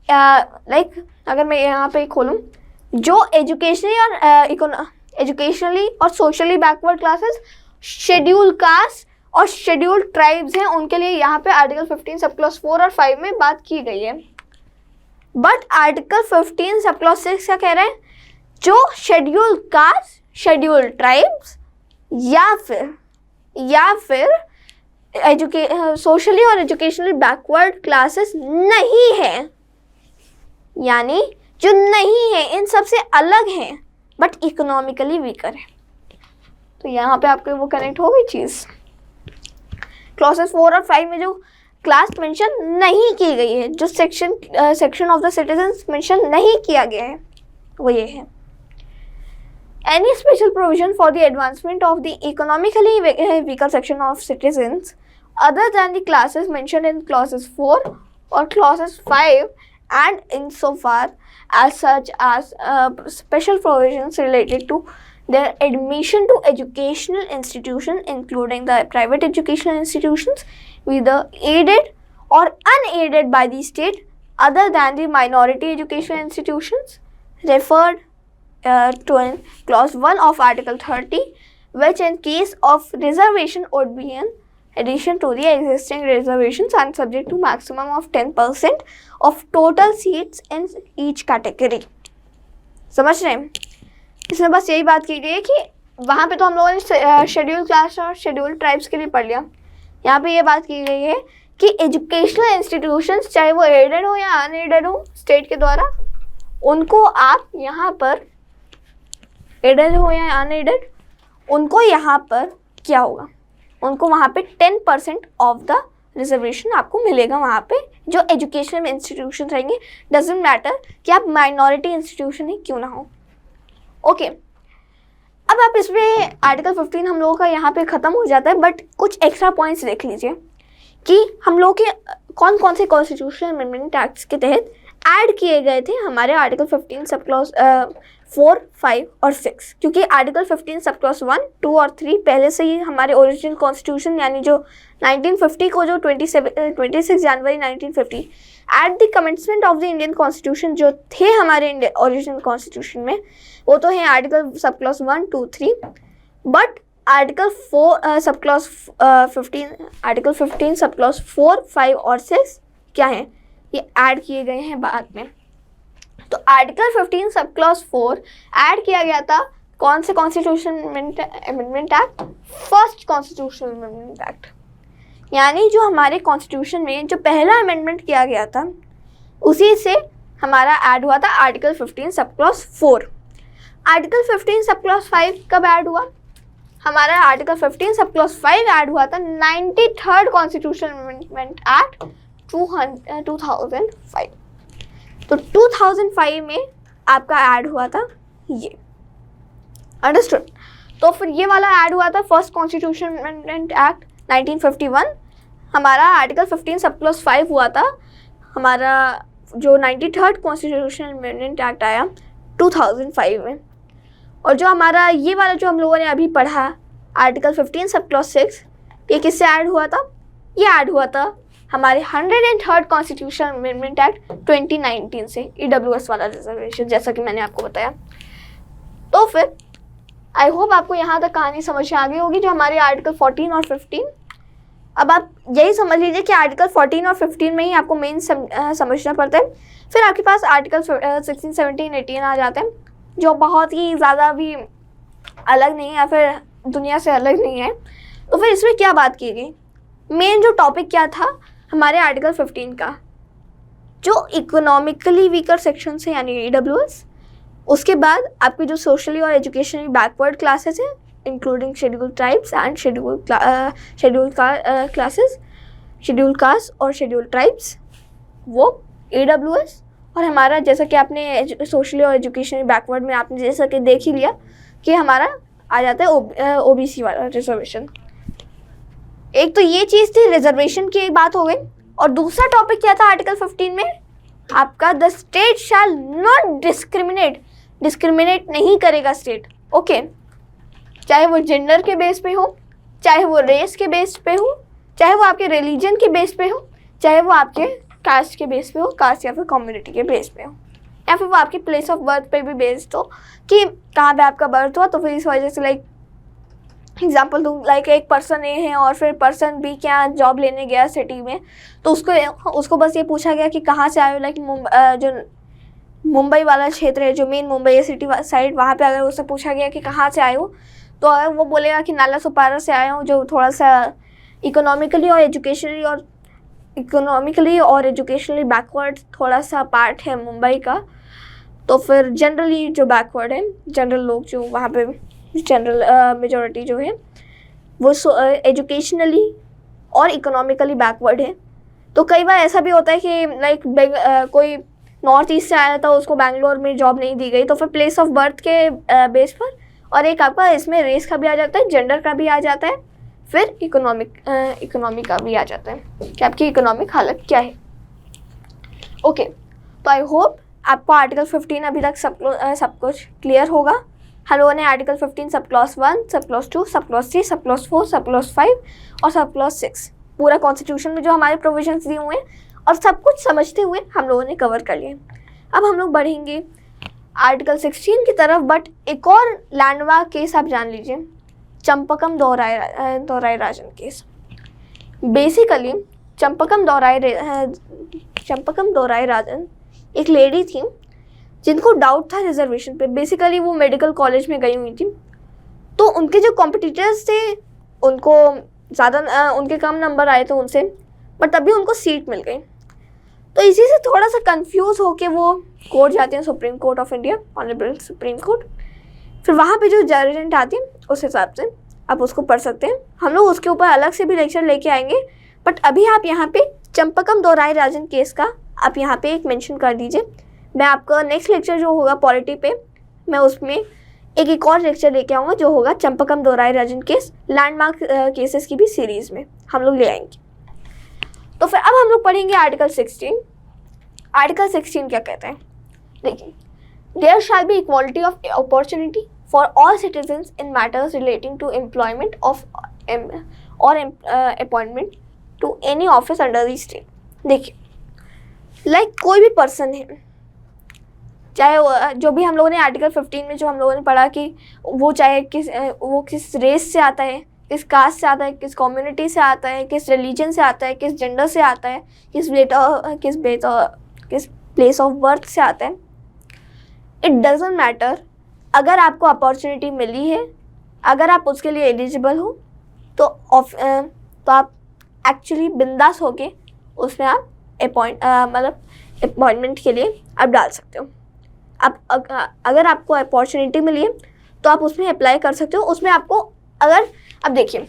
अगर मैं यहाँ पे खोलूँ, जो एजुकेशनली और socially backward classes, schedule caste और शेड्यूल ट्राइब्स हैं, उनके लिए यहाँ पे आर्टिकल 15 सब क्लॉज 4 और 5 में बात की गई है। बट आर्टिकल 15 सब क्लॉज 6 क्या कह रहे हैं? जो शेड्यूल कास्ट, शेड्यूल ट्राइब्स या फिर सोशली और एजुकेशनली बैकवर्ड क्लासेस नहीं है, यानी जो नहीं है, इन सबसे अलग हैं बट इकोनॉमिकली वीकर है। तो यहाँ पे आपको वो कनेक्ट हो गई चीज़। क्लॉसेस 4 और 5 में जो क्लास मेंशन नहीं की गई है, जो section of the citizens mention नहीं किया गया है, वो ये है, any special provision for the advancement of the economically weaker section of citizens other than the classes mentioned in clauses 4 or clauses 5, and insofar as such as special provisions related to their admission to educational institutions, including the private educational institutions, whether aided or unaided by the state other than the minority educational institutions, referred to clause 1 of article 30, which in case of reservation would be in addition to the existing reservations and subject to maximum of 10% of total seats in each category। समझ रहे हैं? इसमें बस यही बात की गई है कि वहाँ पे तो हम लोगों ने शेड्यूल क्लास और शेड्यूल ट्राइब्स के लिए पढ़ लिया। यहाँ पे ये बात की गई है कि एजुकेशनल इंस्टीट्यूशंस, चाहे वो एडेड हो या अनएडेड हो स्टेट के द्वारा, उनको आप यहाँ पर, एडेड हो या अनएडेड, उनको यहाँ पर क्या होगा, उनको वहाँ पे 10% ऑफ द रिजर्वेशन आपको मिलेगा वहाँ पे, जो एजुकेशनल इंस्टीट्यूशन रहेंगे। डजेंट मैटर कि आप माइनॉरिटी इंस्टीट्यूशन ही क्यों ना हो। ओके, अब आप इसमें आर्टिकल 15 हम लोगों का यहाँ पे ख़त्म हो जाता है, बट कुछ एक्स्ट्रा पॉइंट्स देख लीजिए कि हम लोग के कौन कौन से कॉन्स्टिट्यूशनल अमेंडमेंट एक्ट्स के तहत ऐड किए गए थे हमारे आर्टिकल 15 सब क्लॉज 4, 5 और 6, क्योंकि आर्टिकल 15 सब क्लॉज 1, 2 और 3 पहले से ही हमारे ओरिजिनल कॉन्स्टिट्यूशन, यानी जो 1950 को, जो 26 जनवरी 1950 at the commencement of the Indian constitution जो थे हमारे ओरिजिनल कॉन्स्टिट्यूशन में, वो तो है article sub clause 1, 2, 3। But article 4 sub clause 15, article 15 sub clause 4, 5 और 6 क्या है, ये ऐड किए गए हैं बाद में। तो आर्टिकल 15 सब क्लॉज 4 ऐड किया गया था कौन से constitution amendment act? First constitutional amendment act, यानी जो हमारे कॉन्स्टिट्यूशन में जो पहला अमेंडमेंट किया गया था, उसी से हमारा ऐड हुआ था article 15 sub clause 4। Article 15 sub clause 5 कब ऐड हुआ? हमारा आर्टिकल 15 सब क्लॉज 5 ऐड हुआ था 93rd कॉन्स्टिट्यूशनल अमेंडमेंट एक्ट 2005। तो 2005 में आपका ऐड हुआ था ये, अंडरस्टूड? तो फिर ये वाला ऐड हुआ था फर्स्ट कॉन्स्टिट्यूशन अमेंडमेंट एक्ट 1951। हमारा आर्टिकल 15 सब क्लॉज 5 हुआ था हमारा जो 93rd कॉन्स्टिट्यूशन अमेंडमेंट एक्ट आया 2005 में। और जो हमारा ये वाला जो हम लोगों ने अभी पढ़ा आर्टिकल 15 सब क्लॉज 6, ये किससे ऐड हुआ था? ये ऐड हुआ था हमारे 103rd कॉन्स्टिट्यूशन अमेंडमेंट एक्ट 2019 से, EWS वाला रिजर्वेशन, जैसा कि मैंने आपको बताया। तो फिर आई होप आपको यहाँ तक कहानी समझ में आ गई होगी, जो हमारे आर्टिकल 14 और 15। अब आप यही समझ लीजिए कि आर्टिकल 14 और 15 में ही आपको मेन समझना पड़ता है। फिर आपके पास आर्टिकल 16, 17, 18 आ जाते हैं, जो बहुत ही ज़्यादा भी अलग नहीं है या फिर दुनिया से अलग नहीं है। तो फिर इसमें क्या बात की गई? मेन जो टॉपिक क्या था हमारे आर्टिकल 15 का, जो इकोनॉमिकली वीकर सेक्शन है यानी EWS, उसके बाद आपके जो सोशली और एजुकेशनली बैकवर्ड क्लासेस हैं including schedule tribes and schedule classes, schedule caste और शेड्यूल ट्राइब्स, वो EWS। और हमारा जैसा कि आपने सोशली और एजुकेशनली बैकवर्ड में आपने जैसा कि देख ही लिया कि हमारा आ जाता है ओबीसी वाला रिजर्वेशन। एक तो ये चीज़ थी, रिजर्वेशन की एक बात हो गई। और दूसरा टॉपिक क्या था आर्टिकल 15 में आपका, the state shall not discriminate नहीं करेगा स्टेट। ओके, चाहे वो जेंडर के बेस पे हो, चाहे वो रेस के बेस पे हो, चाहे वो आपके रिलीजन के बेस पे हो, चाहे वो आपके कास्ट के बेस पे हो, कास्ट या फिर कम्युनिटी के बेस पे हो, या फिर वो आपके प्लेस ऑफ बर्थ पे भी बेस्ड हो कि कहाँ पे आपका बर्थ हुआ। तो फिर इस वजह से लाइक एग्जाम्पल दूँ, लाइक एक पर्सन ए है और फिर पर्सन बी क्या जॉब लेने गया सिटी में, तो उसको बस ये पूछा गया कि कहाँ से आए हो। लाइक जो मुंबई वाला क्षेत्र है, जो मेन मुंबई है सिटी साइड, वहाँ पे अगर उससे पूछा गया कि कहाँ से आए हो, तो अगर वो बोलेगा कि नाला सुपारा से आया हूँ, जो थोड़ा सा इकोनॉमिकली और एजुकेशनली बैकवर्ड थोड़ा सा पार्ट है मुंबई का, तो फिर जनरली जो बैकवर्ड है, जनरल लोग जो वहाँ पे जनरल मेजॉरिटी जो है वो एजुकेशनली और इकोनॉमिकली बैकवर्ड है। तो कई बार ऐसा भी होता है कि लाइक कोई नॉर्थ ईस्ट से आया था, उसको बैंगलोर में जॉब नहीं दी गई, तो फिर प्लेस ऑफ बर्थ के बेस पर, और एक आपका इसमें रेस का भी आ जाता है, जेंडर का भी आ जाता है, फिर इकोनॉमिक का भी आ जाता है कि आपकी इकोनॉमिक हालत क्या है। ओके, तो आई होप आपको आर्टिकल 15 अभी तक सब कुछ क्लियर होगा। हम लोगों ने article 15 sub clause 1, sub clause 2, सब clause 3, sub clause 4, sub clause 5 और सब क्लॉज 6 पूरा कॉन्स्टिट्यूशन में जो हमारे प्रोविजंस दिए हुए हैं और सब कुछ समझते हुए हम लोगों ने कवर कर लिए। अब हम लोग बढ़ेंगे आर्टिकल 16 की तरफ, बट एक और लैंडमार्क केस आप जान लीजिए, चंपकम दोराई राजन केस। बेसिकली चंपकम दोराई राजन एक लेडी थी जिनको डाउट था रिजर्वेशन पे। बेसिकली वो मेडिकल कॉलेज में गई हुई थी, तो उनके जो कॉम्पिटिटर्स थे उनको उनके कम नंबर आए थे उनसे, बट तभी उनको सीट मिल गई। तो इसी से थोड़ा सा कंफ्यूज होके वो कोर्ट जाते हैं, supreme court of India, honourable supreme court. फिर वहाँ पे जो जजमेंट आती है उस हिसाब से आप उसको पढ़ सकते हैं। हम लोग उसके ऊपर अलग से भी लेक्चर लेके आएंगे, बट अभी आप यहाँ पे चंपकम दोराई राजन केस का आप यहाँ पे एक मेंशन कर दीजिए। मैं आपका नेक्स्ट लेक्चर जो होगा पॉलिटी पे, मैं उसमें एक और लेक्चर लेके आऊँगा जो होगा चंपकम दोराई राजन केस, लैंडमार्क केसेस की भी सीरीज़ में हम लोग ले आएंगे। तो फिर अब हम लोग पढ़ेंगे आर्टिकल 16। आर्टिकल 16 क्या कहते हैं, देखिए, there shall be equality of opportunity for all citizens in matters relating to employment of और appointment to any office under the state. देखिए, लाइक कोई भी पर्सन है, चाहे जो भी हम लोगों ने आर्टिकल 15 में जो हम लोगों ने पढ़ा कि वो चाहे किस रेस से आता है, किस कास्ट से आता है, किस कम्युनिटी से आता है, किस रिलीजन से आता है, किस जेंडर से आता है, किस प्लेस ऑफ बर्थ से आता है, इट डजेंट मैटर। अगर आपको अपॉर्चुनिटी मिली है, अगर आप उसके लिए एलिजिबल हो, तो आप एक्चुअली बिंदास होके उसमें आप अपॉइंटमेंट के लिए आप डाल सकते हो। अगर आपको अपॉर्चुनिटी मिली है तो आप उसमें अप्लाई कर सकते हो। उसमें आपको अब देखिए,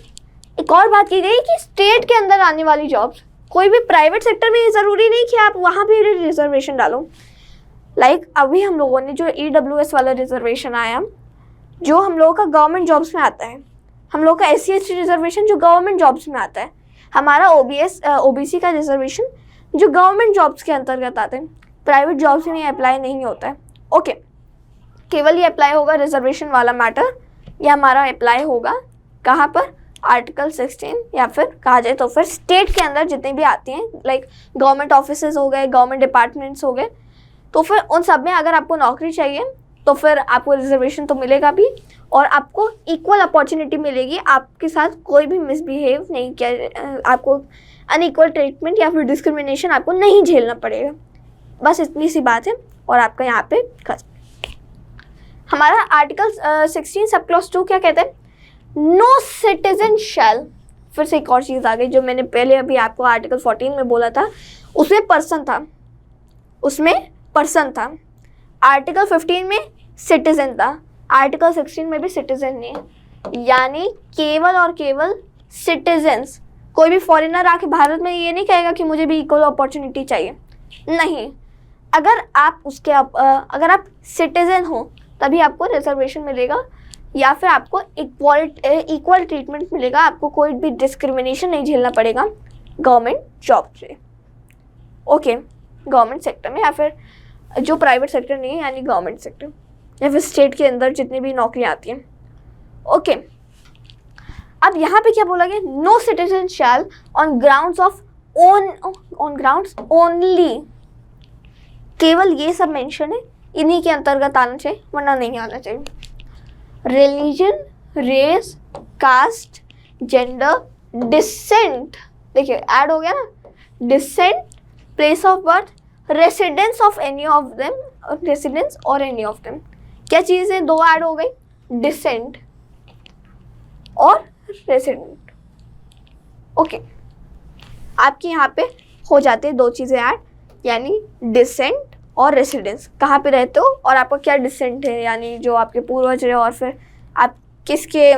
एक और बात की गई कि स्टेट के अंदर आने वाली जॉब्स, कोई भी प्राइवेट सेक्टर में, ये ज़रूरी नहीं कि आप वहाँ भी रिजर्वेशन डालो। लाइक अभी हम लोगों ने जो EWS वाला रिजर्वेशन आया, जो हम लोगों का गवर्नमेंट जॉब्स में आता है, हम लोग का SC/ST रिजर्वेशन जो गवर्नमेंट जॉब्स में आता है, हमारा OBC का रिजर्वेशन जो गवर्नमेंट जॉब्स के अंतर्गत आते हैं, प्राइवेट जॉब्स में अप्लाई नहीं होता है। ओके, केवल ये अप्लाई होगा रिजर्वेशन वाला मैटर, ये हमारा अप्लाई होगा कहाँ पर, आर्टिकल 16, या फिर कहा जाए तो फिर स्टेट के अंदर जितने भी आते हैं, लाइक गवर्नमेंट ऑफिसेज हो गए, गवर्नमेंट डिपार्टमेंट्स हो गए, तो फिर उन सब में अगर आपको नौकरी चाहिए तो फिर आपको रिजर्वेशन तो मिलेगा भी, और आपको इक्वल अपॉर्चुनिटी मिलेगी। आपके साथ कोई भी मिसबिहेव नहीं किया, आपको अनइक्वल ट्रीटमेंट या फिर डिस्क्रिमिनेशन आपको नहीं झेलना पड़ेगा। बस इतनी सी बात है, और आपका यहाँ पे खत्म। हमारा आर्टिकल 16 सब क्लॉज 2 क्या कहते हैं, नो सिटीजन शैल, फिर से एक और चीज़ आ गई जो मैंने पहले अभी आपको आर्टिकल 14 में बोला था, उसमें पर्सन था, आर्टिकल 15 में सिटीजन था, आर्टिकल 16 में भी सिटीजन नहीं है। यानी केवल और केवल सिटीजन्स, कोई भी फॉरेनर आके भारत में ये नहीं कहेगा कि मुझे भी इक्वल अपॉर्चुनिटी चाहिए, नहीं। अगर आप सिटीजन हो तभी आपको रिजर्वेशन मिलेगा, या फिर आपको इक्वल ट्रीटमेंट मिलेगा, आपको कोई भी डिस्क्रिमिनेशन नहीं झेलना पड़ेगा गवर्नमेंट जॉब से। ओके, गवर्नमेंट सेक्टर में या फिर जो प्राइवेट सेक्टर नहीं है यानी गवर्नमेंट सेक्टर या फिर स्टेट के अंदर जितनी भी नौकरियां आती हैं। ओके, अब यहाँ पे क्या बोला गया, no citizen shall on grounds only, केवल ये सब मेंशन है, इन्हीं के अंतर्गत आना चाहिए वरना नहीं आना चाहिए। Religion, race, caste, gender, descent, देखिए ऐड हो गया ना, descent, place of birth, residence of any of them, residence और एनी ऑफ देम। क्या चीज़ है, दो ऐड हो गई, डिसेंट और रेसिडेंट। ओके, आपके यहाँ पे हो जाते हैं दो चीज़ें ऐड, यानी डिसेंट और रेसिडेंस, कहाँ पे रहते हो और आपका क्या डिसेंट है, यानी जो आपके पूर्वज रहे, और फिर आप किसके,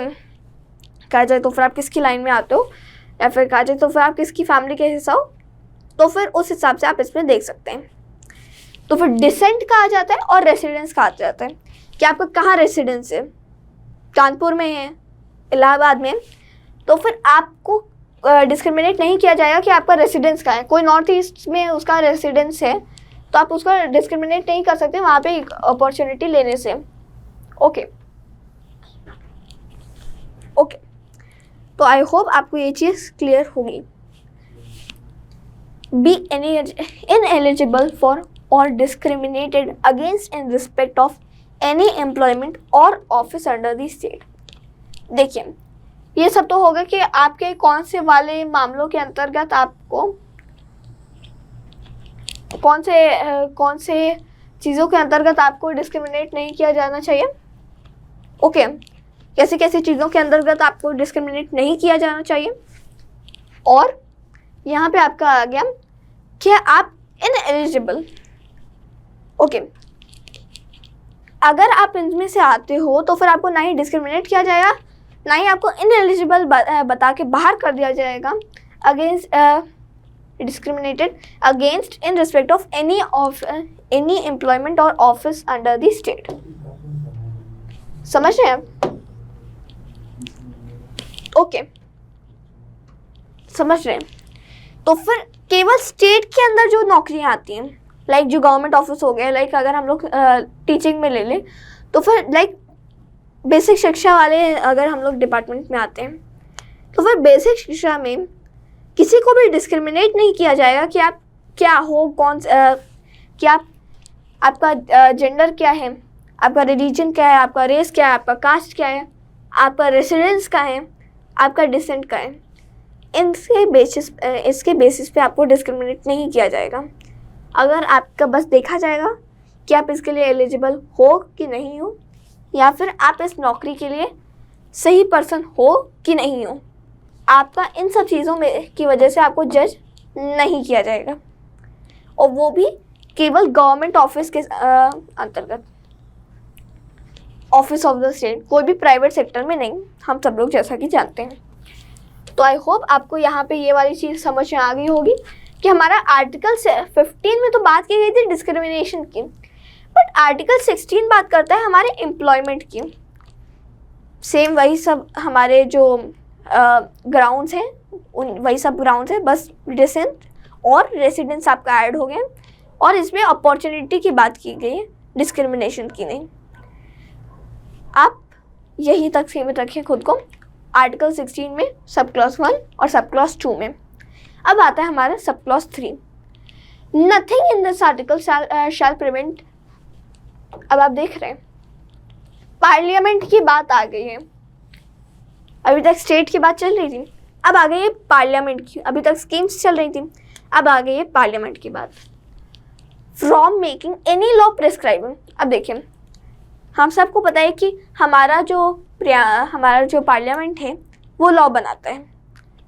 कहा जाए तो फिर आप किसकी लाइन में आते हो, या फिर कहा जाए तो फिर आप किसकी फैमिली के हिस्सा हो, तो फिर उस हिसाब से आप इसमें देख सकते हैं। तो फिर डिसेंट कहा जाता है और रेसिडेंस कहा जाता है कि आपका कहाँ रेसिडेंस है, कानपुर में है, इलाहाबाद में, तो फिर आपको डिस्क्रिमिनेट नहीं किया जाएगा कि आपका रेसिडेंस कहाँ है। कोई नॉर्थ ईस्ट में उसका रेसिडेंस है तो आप उसका डिस्क्रिमिनेट नहीं कर सकते वहाँ पे अपॉर्चुनिटी लेने से। ओके, तो आई होप आपको ये चीज़ क्लियर होगी। बी इनएलिजिबल फॉर और discriminated against in respect of any employment और ऑफिस अंडर द स्टेट। देखिए, ये सब तो होगा कि आपके कौन से वाले मामलों के अंतर्गत आपको कौन से चीज़ों के अंतर्गत आपको डिस्क्रिमिनेट नहीं किया जाना चाहिए। ओके, कैसी कैसी चीज़ों के अंतर्गत आपको डिस्क्रिमिनेट नहीं किया जाना चाहिए। और यहाँ पे आपका आ गया क्या आप इनएलिजिबल। ओके, अगर आप इनमें से आते हो तो फिर आपको ना ही डिस्क्रिमिनेट किया जाएगा, ना ही आपको इनएलिजिबल बता के बाहर कर दिया जाएगा against discriminated against in respect of any employment और ऑफिस अंडर द स्टेट। समझ रहे हैं? ओके, समझ रहे हैं। तो फिर केवल स्टेट के अंदर जो नौकरियां आती हैं, लाइक जो गवर्नमेंट ऑफिस हो गए, लाइक अगर हम लोग टीचिंग में ले लें तो फिर लाइक बेसिक शिक्षा वाले अगर हम लोग डिपार्टमेंट में आते हैं तो फिर बेसिक शिक्षा में किसी को भी डिस्क्रिमिनेट नहीं किया जाएगा कि आप क्या हो, क्या आपका जेंडर क्या है, आपका रिलीजन क्या है, आपका रेस क्या है, आपका कास्ट क्या है, आपका रेसिडेंस क्या है, आपका डिसेंट क्या है। इसके बेसिस पे आपको डिस्क्रिमिनेट नहीं किया जाएगा। अगर आपका बस देखा जाएगा कि आप इसके लिए एलिजिबल हो कि नहीं हो, या फिर आप इस नौकरी के लिए सही पर्सन हो कि नहीं हो, आपका इन सब चीज़ों में की वजह से आपको जज नहीं किया जाएगा, और वो भी केवल गवर्नमेंट ऑफिस के अंतर्गत, ऑफिस ऑफ द स्टेट, कोई भी प्राइवेट सेक्टर में नहीं, हम सब लोग जैसा कि जानते हैं। तो आई होप आपको यहाँ पे ये वाली चीज़ समझ में आ गई होगी कि हमारा आर्टिकल 15 में तो बात की गई थी डिस्क्रिमिनेशन की, बट आर्टिकल 16 बात करता है हमारे एम्प्लॉयमेंट की। सेम वही सब हमारे जो ग्राउंड्स हैं वही सब ग्राउंड्स हैं, बस डिसेंट और रेसिडेंस आपका ऐड हो गए, और इसमें अपॉर्चुनिटी की बात की गई है, डिस्क्रिमिनेशन की नहीं। आप यहीं तक सीमित रखें खुद को आर्टिकल 16 में, सब क्लॉज 1 और सब क्लॉज 2 में। अब आता है हमारा सब clause 3, nothing in this article shall prevent. अब आप देख रहे हैं पार्लियामेंट की बात आ गई है, अभी तक स्टेट की बात चल रही थी, अब आ गई है पार्लियामेंट की, अभी तक स्कीम्स चल रही थी, अब आ गई है पार्लियामेंट की बात। From making any law prescribing. अब देखिए, हम सबको पता है कि हमारा जो पार्लियामेंट है वो लॉ बनाता है,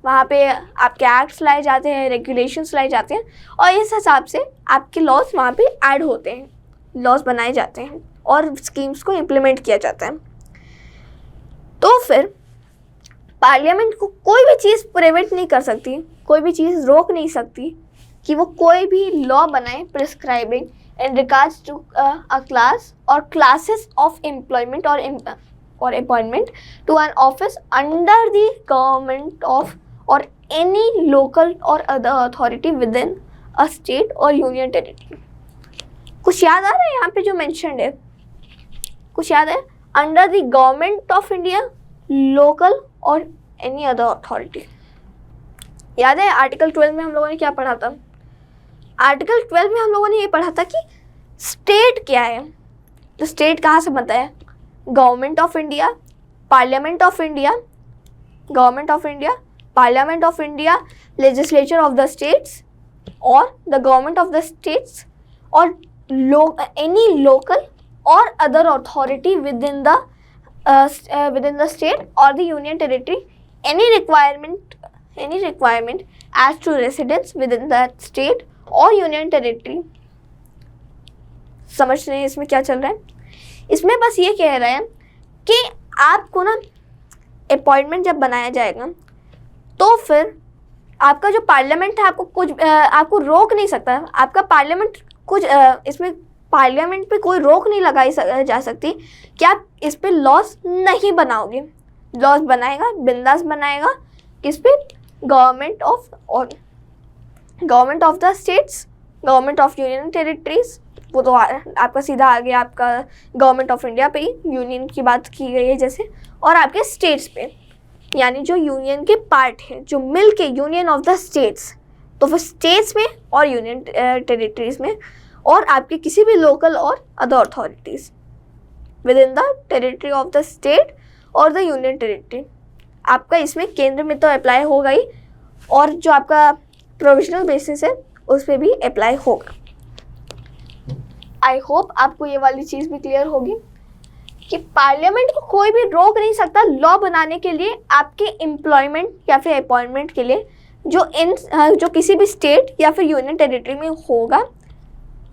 वहाँ पे आपके एक्ट्स लाए जाते हैं, रेगुलेशंस लाए जाते हैं, और इस हिसाब से आपके लॉज वहाँ पे ऐड होते हैं, लॉज बनाए जाते हैं और स्कीम्स को इम्प्लीमेंट किया जाता है। तो फिर पार्लियामेंट को कोई भी चीज़ प्रिवेंट नहीं कर सकती, कोई भी चीज़ रोक नहीं सकती कि वो कोई भी लॉ बनाए prescribing in regards to a class or classes of employment or appointment to an office under the government of or any local or other authority within a state or union territory. कुछ याद आ रहा है यहाँ पे जो mentioned है? कुछ याद है? Under the government of India, local और एनी अदर अथॉरिटी. याद है आर्टिकल 12 में हम लोगों ने क्या पढ़ा था? आर्टिकल 12 में हम लोगों ने ये पढ़ा था कि स्टेट क्या है. तो स्टेट कहाँ से बनता है? Government of India, parliament of India, government of India, parliament of India, legislature of the states और the government of the states और any local or other authority within the state or the union territory, any requirement as to residence within that state or union territory. समझ रहे हैं इसमें क्या चल रहा है? इसमें बस ये कह रहे हैं कि आपको ना अपॉइंटमेंट जब बनाया जाएगा तो फिर आपका जो पार्लियामेंट है आपको रोक नहीं सकता. आपका पार्लियामेंट इसमें पार्लियामेंट पे कोई रोक नहीं लगाई जा सकती कि आप इस पे लॉस नहीं बनाओगे. लॉस बनाएगा, बिंदास बनाएगा. किस पे? Government of the states, government of union territories. वो तो आपका सीधा आ गया आपका गवर्नमेंट ऑफ इंडिया पे ही, यूनियन की बात की गई है जैसे, और आपके स्टेट्स पे, यानी जो यूनियन के पार्ट है, जो मिल के यूनियन ऑफ द स्टेट्स. तो फिर स्टेट्स में और यूनियन टेरिटरीज में और आपके किसी भी लोकल और other authorities with in the territory of the state और द यूनियन टेरिटरी. आपका इसमें केंद्र में तो अप्लाई होगा ही और जो आपका प्रोविजनल बेसिस है उस पर भी अप्लाई होगा. आई होप आपको ये वाली चीज़ भी क्लियर होगी कि पार्लियामेंट को कोई भी रोक नहीं सकता लॉ बनाने के लिए आपके एम्प्लॉयमेंट या फिर अपॉइंटमेंट के लिए जो किसी भी स्टेट या फिर यूनियन टेरिटरी में होगा.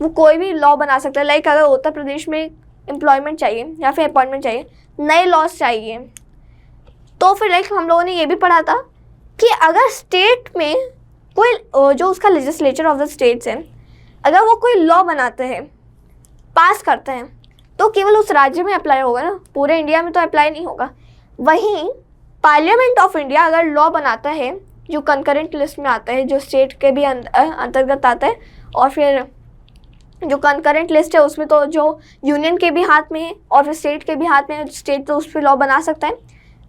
वो कोई भी लॉ बना सकता है. लाइक अगर उत्तर प्रदेश में एम्प्लॉयमेंट चाहिए या फिर अपॉइंटमेंट चाहिए, नए लॉज चाहिए, तो फिर लाइक हम लोगों ने ये भी पढ़ा था कि अगर स्टेट में कोई जो उसका लेजिस्लेचर ऑफ द स्टेट्स है, अगर वो कोई लॉ बनाते हैं, पास करते हैं, तो केवल उस राज्य में अप्लाई होगा ना, पूरे इंडिया में तो अप्लाई नहीं होगा. वहीं पार्लियामेंट ऑफ इंडिया अगर लॉ बनाता है जो कंकरेंट लिस्ट में आता है, जो स्टेट के भी अंतर्गत आता है, और फिर जो कंकरेंट लिस्ट है उसमें तो जो यूनियन के भी हाथ में है और फिर स्टेट के भी हाथ में है. स्टेट तो उस पर लॉ बना सकता है.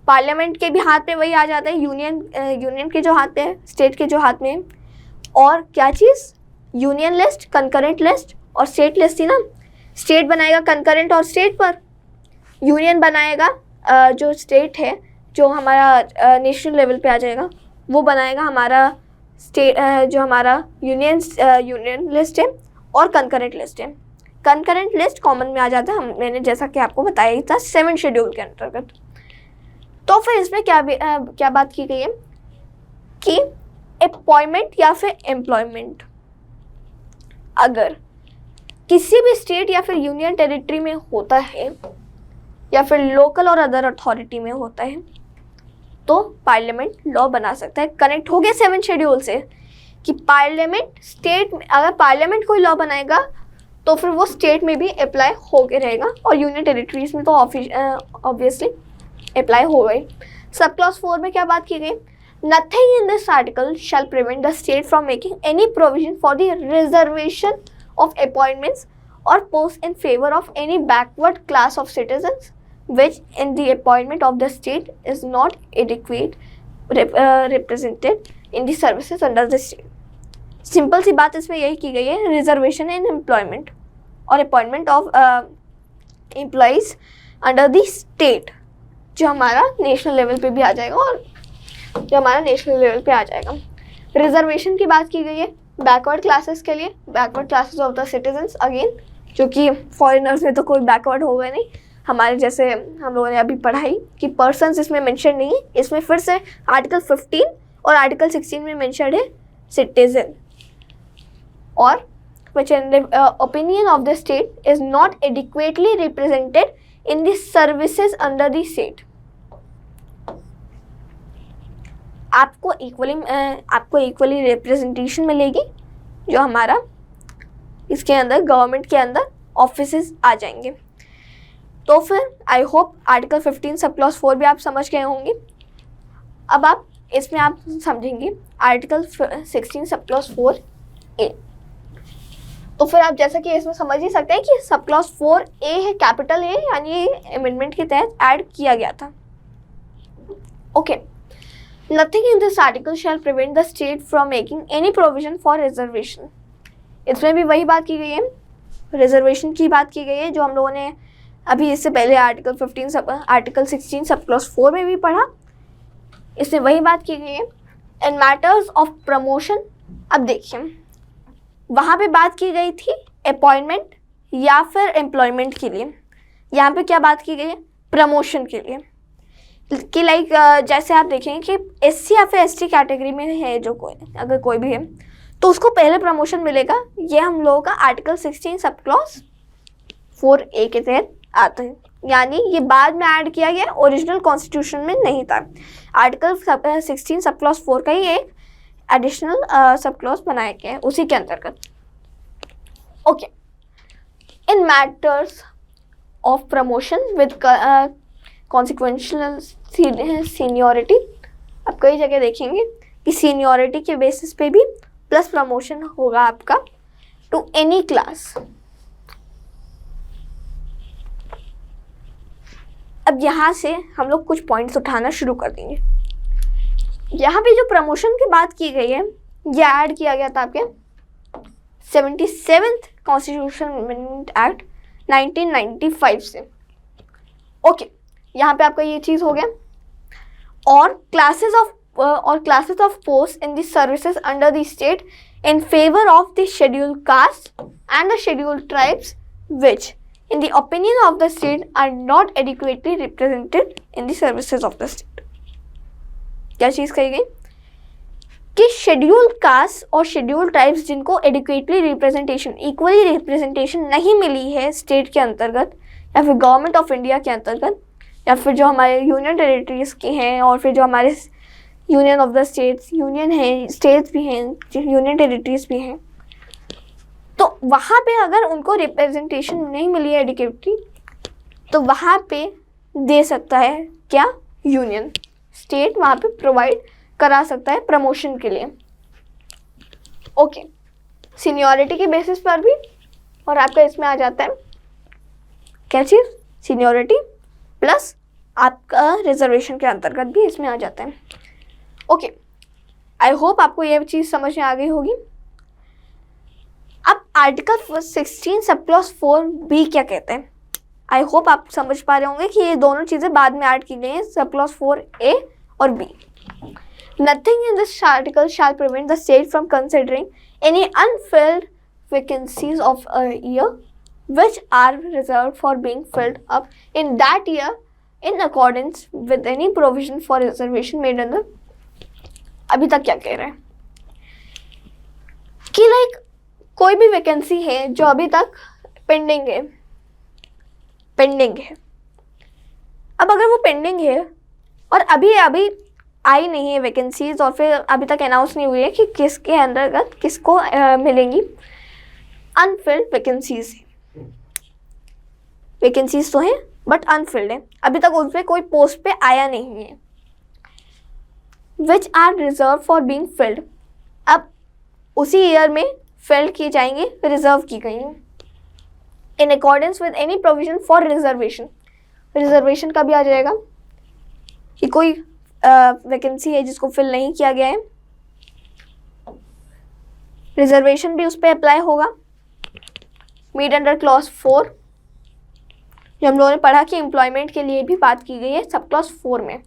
पार्लियामेंट के भी हाथ में वही आ जाता है, यूनियन के जो हाथ में है, स्टेट के जो हाथ में है. और क्या चीज़? यूनियन लिस्ट, कंकरेंट लिस्ट और स्टेट लिस्ट थी ना. स्टेट बनाएगा कंकरेंट और स्टेट पर, यूनियन बनाएगा जो स्टेट है, जो हमारा नेशनल लेवल पे आ जाएगा, वो बनाएगा हमारा स्टेट जो हमारा यूनियन लिस्ट है और कंकरेंट लिस्ट है. कंकरेंट लिस्ट कॉमन में आ जाता है, मैंने जैसा कि आपको बताया ही था 7 शेड्यूल के अंतर्गत. तो फिर इसमें क्या बात की गई है कि अपॉइंटमेंट या फिर एम्प्लॉयमेंट अगर किसी भी स्टेट या फिर यूनियन टेरिटरी में होता है या फिर लोकल और अदर अथॉरिटी में होता है तो पार्लियामेंट लॉ बना सकता है. कनेक्ट हो गया 7 शेड्यूल से कि पार्लियामेंट स्टेट में, अगर पार्लियामेंट कोई लॉ बनाएगा तो फिर वो स्टेट में भी अप्लाई हो के रहेगा और यूनियन टेरिटरीज में तो ऑब्वियसली अप्लाई होगा ही. सब क्लॉज 4 में क्या बात की गई? Nothing in this article shall prevent the state from making any provision for the reservation of appointments or posts in favor of any backward class of citizens which in the appointment of the state is not adequate represented in the services under the state. Simple सी बात इसमें यही की गई है, reservation in employment और appointment of employees under the state, जो हमारा नेशनल लेवल पे भी आ जाएगा और जो हमारा नेशनल लेवल पे आ जाएगा. रिजर्वेशन की बात की गई है बैकवर्ड क्लासेस के लिए, backward classes of the citizens again, जो कि फॉरेनर्स में तो कोई बैकवर्ड होगा नहीं. हमारे जैसे हम लोगों ने अभी पढ़ाई कि पर्सन्स इसमें मेंशन नहीं है. इसमें फिर से आर्टिकल 15 और आर्टिकल 16 में मेंशन है सिटीजन. और which in the opinion of the state is not adequately represented in the services under the state. आपको इक्वली रिप्रेजेंटेशन मिलेगी जो हमारा इसके अंदर गवर्नमेंट के अंदर ऑफिसेज आ जाएंगे। तो फिर I hope article 15 sub clause 4 भी आप समझ गए होंगे। अब आप इसमें आप समझेंगे आर्टिकल 16 सब क्लॉज 4A। तो फिर आप जैसा कि इसमें समझ ही सकते हैं कि सब क्लॉज 4A है कैपिटल A, यानी ये अमेंडमेंट के तहत ऐड किया गया था। Okay, nothing in this article shall prevent the state from making any provision for reservation. इसमें भी वही बात की गई है, रिजर्वेशन की बात की गई है जो हम लोगों ने अभी इससे पहले आर्टिकल 16 सब क्लॉज 4 में भी पढ़ा। इसमें वही बात की गई है। इन मैटर्स ऑफ प्रमोशन, अब देखिए वहाँ पे बात की गई थी अपॉइंटमेंट या फिर एम्प्लॉयमेंट के लिए, यहाँ पे क्या बात की गई है, प्रमोशन के लिए। कि लाइक जैसे आप देखेंगे कि SC या फिर ST कैटेगरी में है जो कोई, अगर कोई भी है तो उसको पहले प्रमोशन मिलेगा। ये हम लोगों का आर्टिकल 16 सब क्लॉज 4A के तहत आता है, यानी ये बाद में ऐड किया गया, ओरिजिनल कॉन्स्टिट्यूशन में नहीं था। आर्टिकल 16 सब क्लॉज 4 का ही एक एडिशनल सब क्लॉज बनाया गया है उसी के अंतर्गत। Okay, in matters of promotion with consequential seniority, आप कई जगह देखेंगे कि सीनियरिटी के बेसिस पे भी प्लस प्रमोशन होगा आपका टू एनी क्लास। अब यहाँ से हम लोग कुछ पॉइंट्स उठाना शुरू कर देंगे। यहाँ पे जो प्रमोशन की बात की गई है ये ऐड किया गया था आपके 77th कॉन्स्टिट्यूशन अमेंडमेंट एक्ट 1995 से। ओके, यहाँ पे आपका ये चीज़ हो गया। और classes of post in the services under the state in favour of the scheduled caste and the scheduled tribes which in the opinion of the state are not adequately represented in the services of the state। क्या चीज़ कही गई कि scheduled caste और scheduled tribes जिनको adequately representation, equally representation नहीं मिली है state के अंतर्गत या फिर गवर्नमेंट ऑफ इंडिया के अंतर्गत या फिर जो हमारे यूनियन टेरिटरीज के हैं और फिर जो हमारे union of the states, union है, स्टेट्स भी हैं, यूनियन टेरिटरीज भी हैं, तो वहाँ पे अगर उनको रिप्रेजेंटेशन नहीं मिली है एडिक्वेटली तो वहाँ पे दे सकता है क्या, यूनियन, स्टेट वहाँ पे प्रोवाइड करा सकता है प्रमोशन के लिए। ओके, सीनियरिटी के बेसिस पर भी, और आपका इसमें आ जाता है क्या चीज़, सीनियरिटी प्लस आपका रिजर्वेशन के अंतर्गत भी इसमें आ जाता है। ओके, आई होप आपको ये चीज़ समझ में आ गई होगी। अब आर्टिकल 16 सब क्लॉज 4B क्या कहते हैं, आई होप आप समझ पा रहे होंगे कि ये दोनों चीज़ें बाद में ऐड की गई हैं, सब क्लॉज 4A और B। Nothing in this article shall prevent the state from considering any unfilled vacancies of a year which are reserved for being filled up in that year in accordance with any provision for reservation made under। अभी तक क्या कह रहे हैं कि like कोई भी vacancy है जो अभी तक पेंडिंग है, अब अगर वो पेंडिंग है और अभी आई नहीं है वैकेंसीज और फिर अभी तक अनाउंस नहीं हुई है कि किसके अंतर्गत किसको मिलेंगी अनफिल्ड वैकेंसीज। वैकेंसीज तो हैं बट अनफिल्ड है, अभी तक उन पर कोई पोस्ट पे आया नहीं है। Which are reserve for being filled, अब उसी ईयर में फिल्ड की जाएंगी, रिजर्व की गई हैं in accordance with any provision for reservation. Reservation का भी आ जाएगा कि कोई वैकेंसी है जिसको फिल नहीं किया गया है, रिजर्वेशन भी उस पर अप्लाई होगा। मेड अंडर क्लॉज 4 जो हम लोगों ने पढ़ा कि एम्प्लॉयमेंट के लिए भी बात की गई है सब क्लॉज 4 में,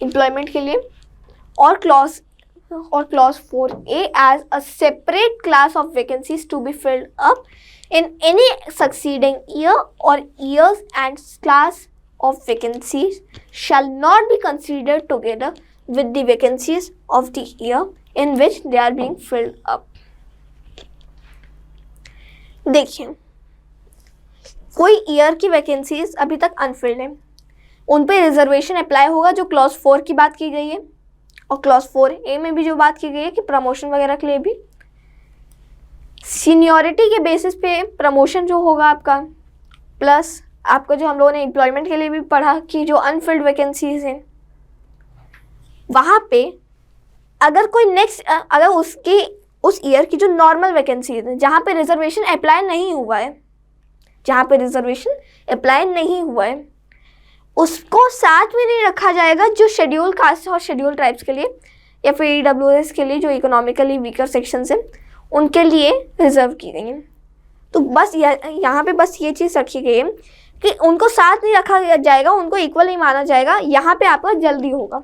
एम्प्लॉयमेंट के लिए। और clause 4A as a separate class of vacancies to be filled up in any succeeding year or years, and class of vacancies shall not be considered together with the vacancies of the year in which they are being filled up। देखिए, कोई year की vacancies अभी तक Anfield है, उन पे reservation apply होगा जो क्लॉज 4 की बात की गई है, और क्लॉज 4A में भी जो बात की गई है कि प्रमोशन वगैरह के लिए भी सीनियरिटी के बेसिस पे प्रमोशन जो होगा आपका, प्लस आपका जो हम लोगों ने एम्प्लॉयमेंट के लिए भी पढ़ा कि जो अनफिल्ड वैकेंसीज हैं वहाँ पे अगर कोई नेक्स्ट अगर उसकी उस ईयर की जो नॉर्मल वैकेंसीज हैं जहाँ पे रिजर्वेशन अप्लाई नहीं हुआ है, जहाँ पे रिजर्वेशन अप्लाई नहीं हुआ है, उसको साथ में नहीं रखा जाएगा जो शेड्यूल कास्ट और शेड्यूल ट्राइब्स के लिए या फिर EWS के लिए जो इकोनॉमिकली वीकर सेक्शंस हैं उनके लिए रिजर्व की गई हैं। तो बस यहाँ पे बस ये चीज़ रखी गई है कि उनको साथ नहीं रखा जाएगा, उनको इक्वल नहीं माना जाएगा, यहाँ पे आपका जल्दी होगा।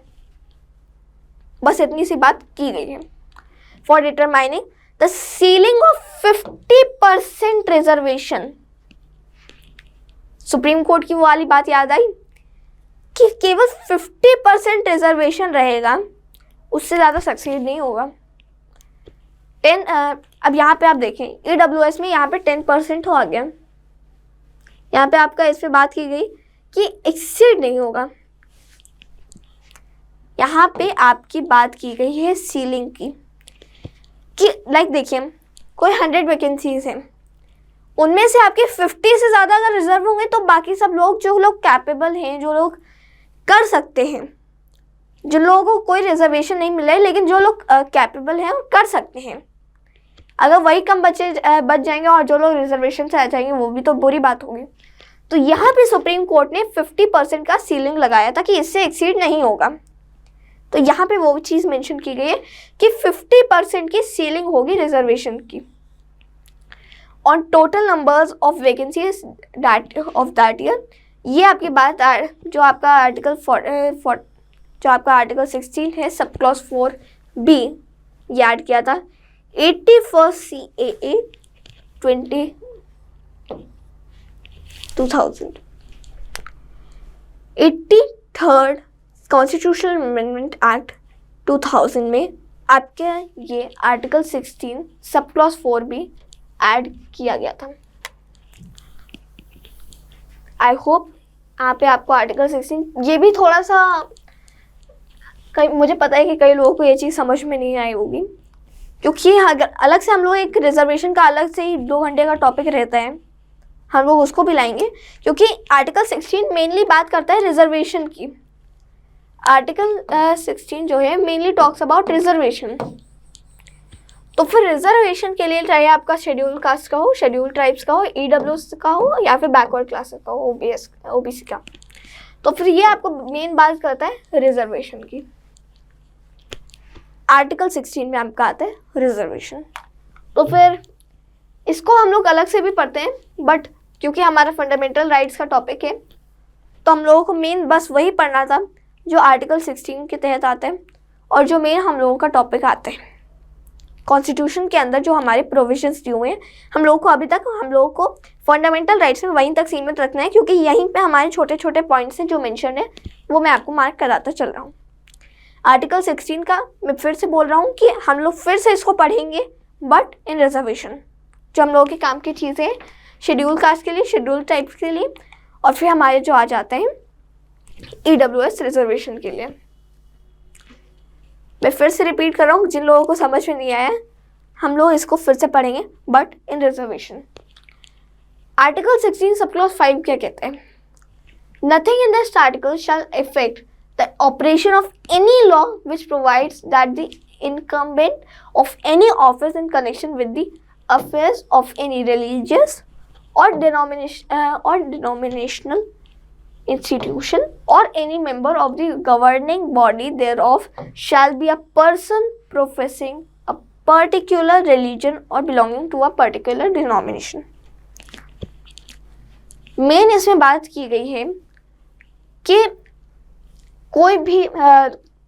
बस इतनी सी बात की गई है। For determining the ceiling of 50% reservation, supreme court की वो वाली बात याद आई कि केवल 50% रिजर्वेशन रहेगा, उससे ज़्यादा सक्सीड नहीं होगा। 10 अब यहाँ पे आप देखें EWS में यहाँ पे 10% हो गया, यहाँ पे आपका इस पे बात की गई कि एक्सीड नहीं होगा। यहाँ पे आपकी बात की गई है सीलिंग की कि लाइक देखिए कोई 100 वैकेंसीज हैं, उनमें से आपके 50 से ज़्यादा अगर रिजर्व होंगे तो बाकी सब लोग जो लोग कैपेबल हैं, जो लोग कर सकते हैं, जो लोगों को कोई रिजर्वेशन नहीं मिला है लेकिन जो लोग कैपेबल हैं और कर सकते हैं, अगर वही कम बच जाएंगे और जो लोग रिजर्वेशन से आ जाएंगे वो भी तो बुरी बात होगी। तो यहाँ पे सुप्रीम कोर्ट ने 50% का सीलिंग लगाया था कि इससे एक्सीड नहीं होगा। तो यहाँ पे वो चीज़ मेंशन की गई है कि 50% की सीलिंग होगी रिजर्वेशन की on total numbers of vacancies of that year. ये आपकी बात जो आपका आर्टिकल 16 है सब क्लॉज 4B ये ऐड किया था 81st CAA 2000, 83rd constitutional amendment act 2000 में आपके ये article 16 sub clause 4B add किया गया था। आई होप यहाँ पे आपको आर्टिकल 16 ये भी थोड़ा सा मुझे पता है कि कई लोगों को ये चीज़ समझ में नहीं आई होगी, क्योंकि अगर अलग से हम लोग एक रिजर्वेशन का अलग से ही 2 घंटे का टॉपिक रहता है, हम लोग उसको भी लाएंगे, क्योंकि आर्टिकल 16 मेनली बात करता है रिजर्वेशन की। आर्टिकल 16 जो है मेनली टॉक्स अबाउट रिजर्वेशन। तो फिर रिजर्वेशन के लिए चाहे आपका शेड्यूल कास्ट का हो, शेड्यूल ट्राइब्स का हो, EWS का हो या फिर बैकवर्ड क्लासेस का हो, OBC का, तो फिर ये आपको मेन बात करता है रिजर्वेशन की। आर्टिकल 16 में आपका आता है रिजर्वेशन। तो फिर इसको हम लोग अलग से भी पढ़ते हैं, बट क्योंकि हमारा फंडामेंटल राइट्स का टॉपिक है तो हम लोगों को मेन बस वही पढ़ना था जो आर्टिकल 16 के तहत आता है और जो मेन हम लोगों का टॉपिक आता है। कॉन्स्टिट्यूशन के अंदर जो हमारे प्रोविजंस दिए हुए हैं हम लोगों को अभी तक हम लोगों को फंडामेंटल राइट्स में वहीं तक सीमित रखना है, क्योंकि यहीं पे हमारे छोटे छोटे पॉइंट्स हैं जो मेंशन है वो मैं आपको मार्क कराता चल रहा हूँ। आर्टिकल 16 का मैं फिर से बोल रहा हूँ कि हम लोग फिर से इसको पढ़ेंगे बट इन रिजर्वेशन, जो हम लोगों के काम की चीज़ें हैं शेड्यूल कास्ट के लिए, शेड्यूल टाइप्स के लिए, और फिर हमारे जो आ जाते हैं EWS रिजर्वेशन के लिए। मैं फिर से रिपीट कर रहा हूँ, जिन लोगों को समझ में नहीं आया हम लोग इसको फिर से पढ़ेंगे but in reservation. Article 16 sub clause 5 क्या कहते हैं? Nothing in this article shall affect the operation of any law which provides that the incumbent of any office in connection with the affairs of any religious or denominational institution or any member of the governing body thereof shall be a person professing a particular religion or belonging to a particular denomination। Main इसमें बात की गई है कि कोई भी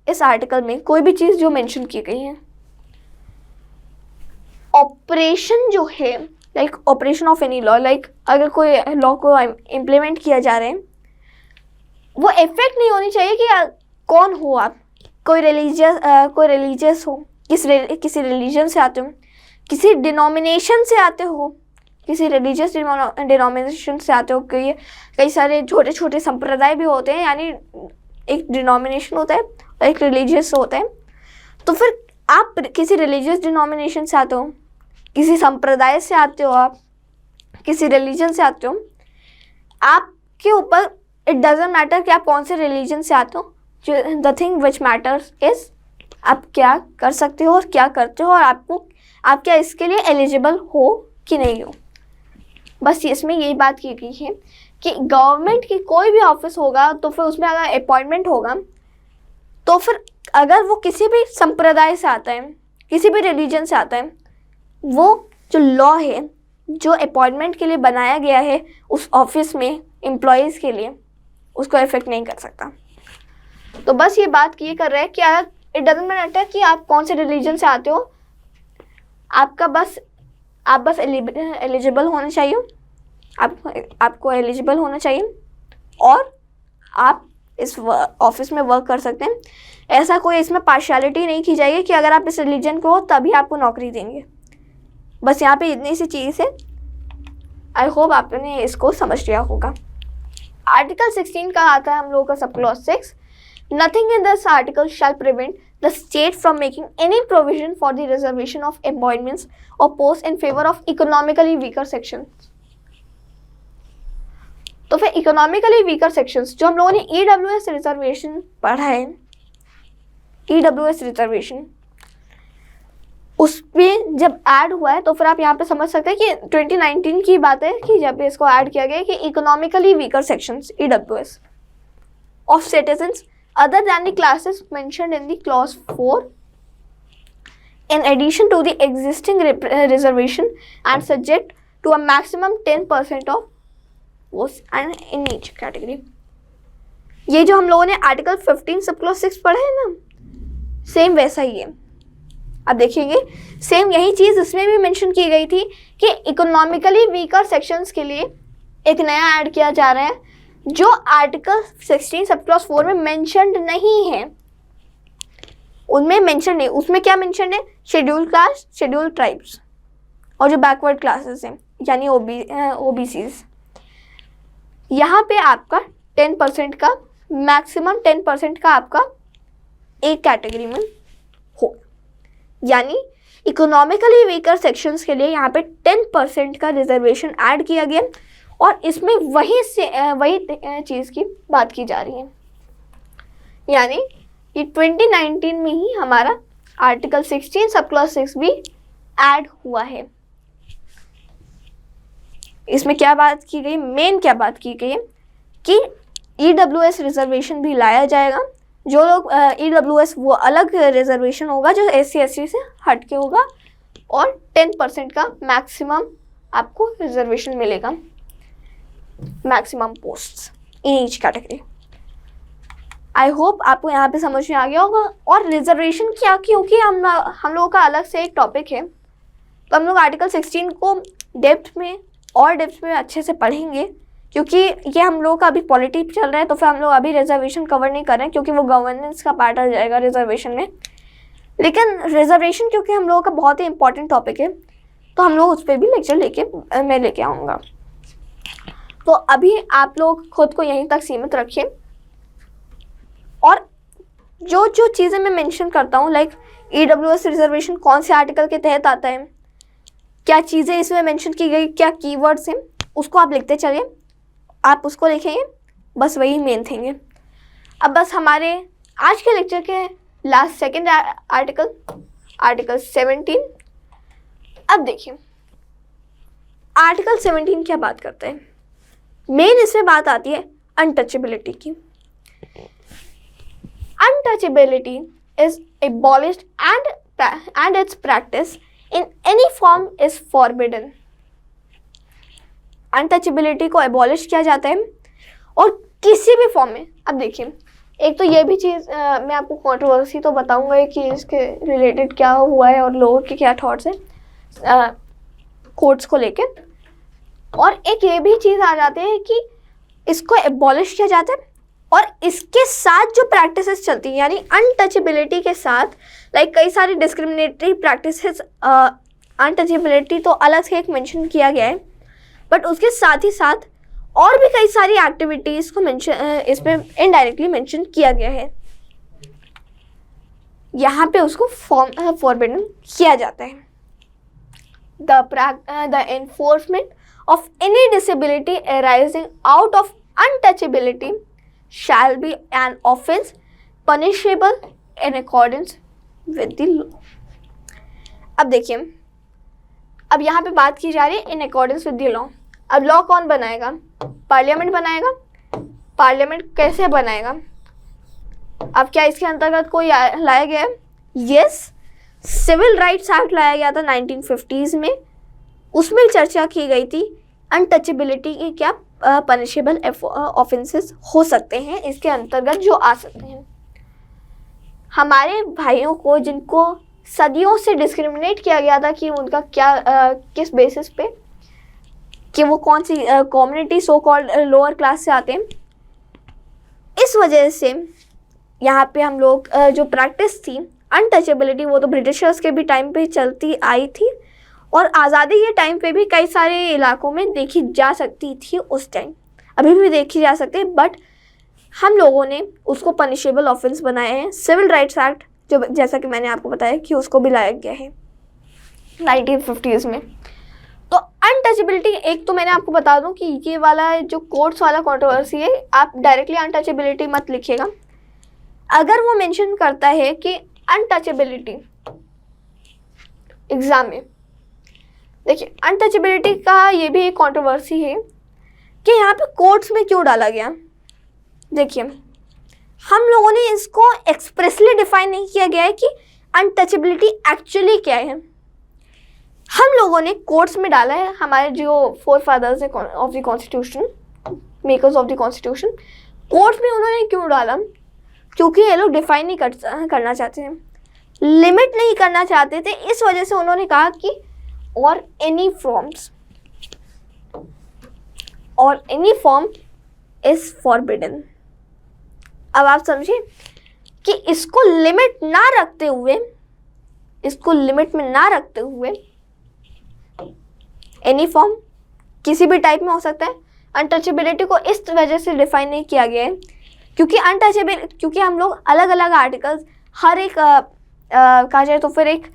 इस article में कोई भी चीज़ जो मेंशन की गई है, ऑपरेशन जो है like operation of any law, like अगर कोई लॉ को इम्प्लीमेंट किया जा रहा है वो इफेक्ट नहीं होनी चाहिए कि कौन हो आप, कोई रिलीजियस हो, किसी रिलीजन से आते हो, किसी डिनोमिनेशन से आते हो, किसी रिलीजियस डिनोमिनेशन से आते हो। कई सारे छोटे छोटे संप्रदाय भी होते हैं, यानी एक डिनोमिनेशन होता है और एक रिलीजियस होता है। तो फिर आप किसी रिलीजियस डिनोमिनेशन से आते हो, किसी संप्रदाय से आते हो, आप किसी रिलीजन से आते हो, आपके ऊपर इट डजेंट मैटर कि आप कौन से रिलीजन से आते हो। The thing which matters is आप क्या कर सकते हो और क्या करते हो, और आप क्या इसके लिए एलिजिबल हो कि नहीं हो। बस इसमें यही बात की गई है कि गवर्नमेंट की कोई भी ऑफिस होगा तो फिर उसमें अगर अपॉइंटमेंट होगा तो फिर अगर वो किसी भी संप्रदाय से आता है, किसी भी रिलीजन से आता है, वो जो लॉ है जो अपॉइंटमेंट के लिए बनाया गया है उस ऑफिस में एम्प्लॉयज़ के लिए, उसको इफेक्ट नहीं कर सकता। तो बस ये बात ये कर रहे हैं कि अगर इट डजंट मैटर कि आप कौन से रिलीजन से आते हो, आप बस एलिजिबल होना चाहिए, आपको एलिजिबल होना चाहिए और आप इस ऑफिस में वर्क कर सकते हैं। ऐसा कोई इसमें पार्शियलिटी नहीं की जाएगी कि अगर आप इस रिलीजन को हो तभी आपको नौकरी देंगे। बस यहाँ पे इतनी सी चीज़ है। आई होप आपने इसको समझ लिया होगा। आर्टिकल 16 का आता है हम लोगों का सब clause 6, nothing in this article shall prevent the state from making any provision for the reservation of appointments or posts in favor of economically weaker sections। तो फिर इकोनॉमिकली वीकर सेक्शंस जो हम लोगों ने EWS रिजर्वेशन पढ़ा है, EWS reservation उसमें जब ऐड हुआ है तो फिर आप यहाँ पे समझ सकते हैं कि 2019 की बात है कि जब इसको ऐड किया गया कि economically weaker sections EWS of citizens other than the classes mentioned in the clause 4 in addition to the existing reservation and subject to a maximum 10% of votes and in each category। ये जो हम लोगों ने article 15 sub clause 6 पढ़ा है ना, same वैसा ही है। अब देखिएगा सेम यही चीज़ इसमें भी मेंशन की गई थी कि इकोनॉमिकली वीकर सेक्शंस के लिए एक नया ऐड किया जा रहा है जो आर्टिकल 16 सब क्लॉज 4 में मेंशन्ड नहीं है। उनमें मेंशन नहीं, उसमें क्या मेंशन है, शेड्यूल कास्ट, शेड्यूल ट्राइब्स और जो बैकवर्ड क्लासेस हैं यानी OBCs। यहाँ पे आपका 10% का मैक्सिमम 10% का आपका एक कैटेगरी में हो, यानी इकोनॉमिकली वीकर सेक्शंस के लिए यहाँ पे 10% का रिजर्वेशन ऐड किया गया और इसमें वही चीज़ की बात की जा रही है। यानी ये 2019 में ही हमारा आर्टिकल 16 सब क्लॉज 6 भी ऐड हुआ है। इसमें क्या बात की गई, मेन क्या बात की गई है कि EWS रिजर्वेशन भी लाया जाएगा। जो लोग EWS वो अलग रिजर्वेशन होगा जो SC/ST से हट के होगा और 10% का मैक्सिमम आपको रिजर्वेशन मिलेगा, maximum posts in each category. I hope आपको यहाँ पे समझ में आ गया होगा। और रिजर्वेशन क्या, क्योंकि हम लोगों का अलग से एक टॉपिक है तो हम लोग आर्टिकल 16 को डेप्थ में अच्छे से पढ़ेंगे, क्योंकि ये हम लोगों का अभी पॉलिटिक्स चल रहा है तो फिर हम लोग अभी रिजर्वेशन कवर नहीं कर रहे हैं क्योंकि वो गवर्नेंस का पार्ट आ जाएगा रिजर्वेशन में। लेकिन रिजर्वेशन क्योंकि हम लोगों का बहुत ही इंपॉर्टेंट टॉपिक है तो हम लोग उस पर भी लेक्चर मैं लेके आऊँगा। तो अभी आप लोग खुद को यहीं तक सीमित रखिए और जो चीज़ें मैं मेंशन करता हूँ लाइक EWS रिजर्वेशन कौन से आर्टिकल के तहत आता है, क्या चीज़ें इसमें मेंशन की गई, क्या कीवर्ड्स हैं, उसको आप लिखते चलिए। आप उसको लिखेंगे, बस वही मेन थिंग है। अब बस हमारे आज के लेक्चर के लास्ट सेकेंड आर्टिकल 17। अब देखिए आर्टिकल 17 क्या बात करता है। मेन इसमें बात आती है अनटचेबिलिटी की। Untouchability is abolished and its practice in any form is forbidden। Untouchability को एबॉलिश किया जाता है और किसी भी फॉर्म में। अब देखिए एक तो ये भी चीज़ मैं आपको कंट्रोवर्सी तो बताऊंगा कि इसके रिलेटेड क्या हुआ है और लोगों के क्या थॉट्स हैं कोर्ट्स को लेकर, और एक ये भी चीज़ आ जाती है कि इसको एबॉलिश किया जाता है और इसके साथ जो प्रैक्टिसेस चलती हैं यानी अनटचेबिलिटी के साथ लाइक कई सारी डिस्क्रिमिनेटरी प्रैक्टिसेस, अनटचेबिलिटी तो अलग से एक मेंशन किया गया है बट उसके साथ ही साथ और भी कई सारी एक्टिविटीज़ को मेंशन इसमें इनडायरेक्टली मेंशन किया गया है। यहाँ पे उसको फॉरबिडन किया जाता है। the enforcement of any disability arising out of untouchability shall be an offence punishable in accordance with the law. अब देखिए, अब यहाँ पे बात की जा रही है in accordance with the law. अब लॉ कौन बनाएगा? पार्लियामेंट बनाएगा. पार्लियामेंट कैसे बनाएगा? अब क्या इसके अंतर्गत कोई लाया गया है? यस, सिविल राइट्स एक्ट लाया गया था 1950s में. उसमें चर्चा की गई थी अनटचेबिलिटी के क्या पनिशेबल ऑफेंसेस हो सकते हैं इसके अंतर्गत जो आ सकते हैं. हमारे भाइयों को जिनको सदियों से डिस्क्रिमिनेट किया गया था कि उनका क्या किस बेसिस पे कि वो कौन सी community so called lower class से आते हैं, इस वजह से यहाँ पे हम लोग जो प्रैक्टिस थी अनटचेबिलिटी वो तो ब्रिटिशर्स के भी टाइम पे चलती आई थी और आज़ादी के टाइम पे भी कई सारे इलाकों में देखी जा सकती थी उस टाइम, अभी भी देखी जा सकती है. बट हम लोगों ने उसको पनिशेबल ऑफेंस बनाए हैं. सिविल राइट्स एक्ट जो जैसा कि मैंने आपको बताया कि उसको भी लाया गया है 1950s में. तो अनटचेबिलिटी एक तो मैंने आपको बता दूं कि ये वाला जो कोर्ट्स वाला कंट्रोवर्सी है, आप डायरेक्टली अनटचेबिलिटी मत लिखिएगा. अगर वो मेंशन करता है कि अनटचेबिलिटी एग्जाम में, देखिए अनटचेबिलिटी का ये भी एक कंट्रोवर्सी है कि यहाँ पे कोर्ट्स में क्यों डाला गया. देखिए, हम लोगों ने इसको एक्सप्रेसली डिफाइन नहीं किया गया है कि अनटचेबिलिटी एक्चुअली क्या है. हम लोगों ने कोर्ट्स में डाला है. हमारे जो फोर फादर्स है of the constitution, makers of the constitution, courts में उन्होंने क्यों डाला? क्योंकि ये लोग डिफाइन नहीं करना चाहते हैं, लिमिट नहीं करना चाहते थे. इस वजह से उन्होंने कहा कि और एनी फॉर्म इज फॉरबिडन. अब आप समझिए कि इसको लिमिट में ना रखते हुए एनी फॉर्म किसी भी टाइप में हो सकता है. अनटचेबिलिटी को इस वजह से डिफाइन नहीं किया गया है क्योंकि हम लोग अलग अलग आर्टिकल्स हर एक कहा जाए तो फिर एक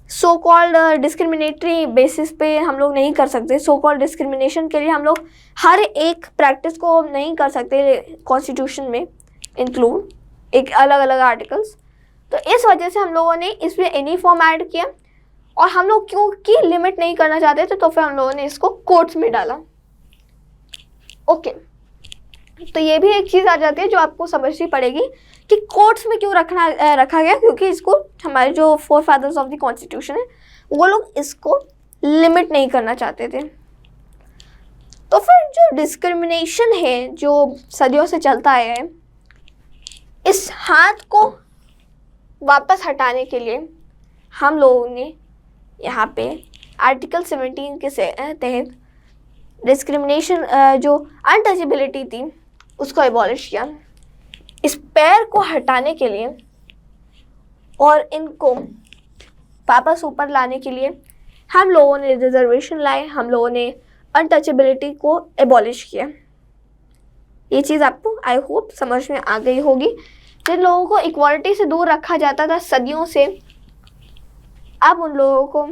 सो कॉल्ड डिस्क्रिमिनेटरी बेसिस पे हम लोग नहीं कर सकते. सो कॉल्ड डिस्क्रिमिनेशन के लिए हम लोग हर एक प्रैक्टिस को नहीं कर सकते कॉन्स्टिट्यूशन में इंक्लूड एक अलग अलग आर्टिकल्स. तो इस वजह से हम लोगों ने इसमें एनी फॉर्म ऐड किया और हम लोग क्योंकि लिमिट नहीं करना चाहते थे तो फिर हम लोगों ने इसको कोर्ट्स में डाला. ओके, तो ये भी एक चीज़ आ जाती है जो आपको समझनी पड़ेगी कि कोर्ट्स में क्यों रखा गया, क्योंकि इसको हमारे जो forefathers of the constitution है वो लोग इसको लिमिट नहीं करना चाहते थे. तो फिर जो डिस्क्रिमिनेशन है जो सदियों से चलता आया है, इस हाथ को वापस हटाने के लिए हम लोगों ने यहाँ पे आर्टिकल 17 के तहत डिस्क्रिमिनेशन जो अनटचेबिलिटी थी उसको एबॉलिश किया. इस पैर को हटाने के लिए और इनको वापस ऊपर लाने के लिए हम लोगों ने रिजर्वेशन लाए, हम लोगों ने अनटचेबिलिटी को एबॉलिश किया. ये चीज़ आपको आई होप समझ में आ गई होगी. जिन लोगों को इक्वालिटी से दूर रखा जाता था सदियों से, अब उन लोगों को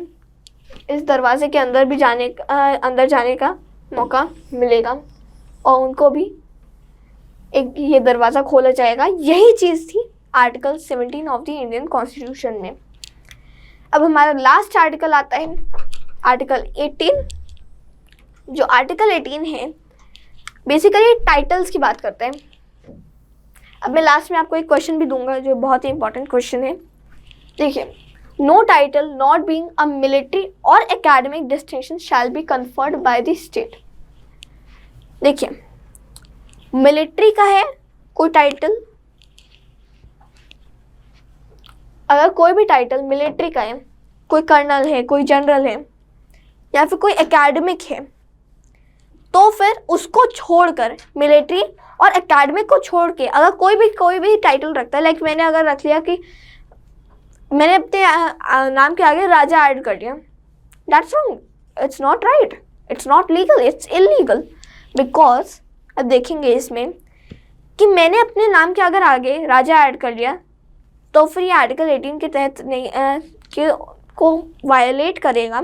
इस दरवाजे के अंदर भी अंदर जाने का मौका मिलेगा और उनको भी एक ये दरवाज़ा खोला जाएगा. यही चीज़ थी article 17 of the Indian constitution में. अब हमारा लास्ट आर्टिकल आता है आर्टिकल 18. जो आर्टिकल 18 है बेसिकली टाइटल्स की बात करते हैं. अब मैं लास्ट में आपको एक क्वेश्चन भी दूंगा जो बहुत ही इंपॉर्टेंट क्वेश्चन है. देखिए, no title not being a military और academic distinction shall be conferred by the state. देखिए, मिलिट्री का है कोई टाइटल, अगर कोई भी टाइटल मिलिट्री का है, कोई कर्नल है, कोई जनरल है या फिर कोई एकेडमिक है, तो फिर उसको छोड़कर मिलिट्री और एकेडमिक को छोड़ के अगर कोई भी टाइटल रखता है, लाइक मैंने अगर रख लिया कि मैंने अपने नाम के आगे राजा ऐड कर दिया, that's wrong, it's not right, it's not legal, it's illegal. Because अब देखेंगे इसमें कि मैंने अपने नाम के अगर आगे राजा ऐड कर लिया तो फिर ये आर्टिकल 18 के तहत नहीं को वायलेट करेगा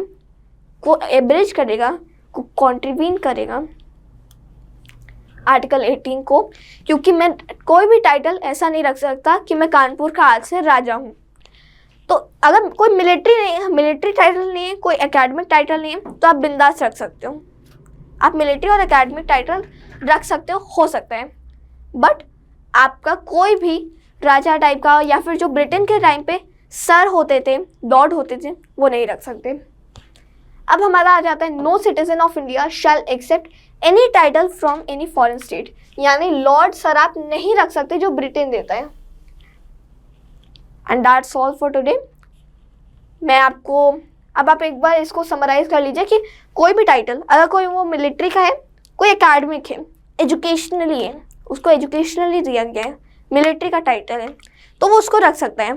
को एब्रिज करेगा, को कॉन्ट्रीब्यूट करेगा आर्टिकल 18 को, क्योंकि मैं कोई भी टाइटल ऐसा नहीं रख सकता कि मैं कानपुर का आज से राजा हूँ। तो अगर कोई मिलिट्री टाइटल नहीं है, कोई एकेडमिक टाइटल नहीं है, तो आप बिंदास रख सकते हो। आप मिलिट्री और एकेडमिक टाइटल रख सकते हो सकता है, बट आपका कोई भी राजा टाइप का या फिर जो ब्रिटेन के टाइम पे सर होते थे, लॉर्ड होते थे, वो नहीं रख सकते। अब हमारा आ जाता है no citizen of India shall accept any title from any foreign state, यानी लॉर्ड सर आप नहीं रख सकते जो ब्रिटेन देता है। And that's all for today. मैं आपको अब आप एक बार इसको समराइज कर लीजिए कि कोई भी टाइटल, अगर कोई वो मिलिट्री का है, कोई एकेडमिक है, एजुकेशनली है, उसको एजुकेशनली दिया गया है, मिलिट्री का टाइटल है, तो वो उसको रख सकता है।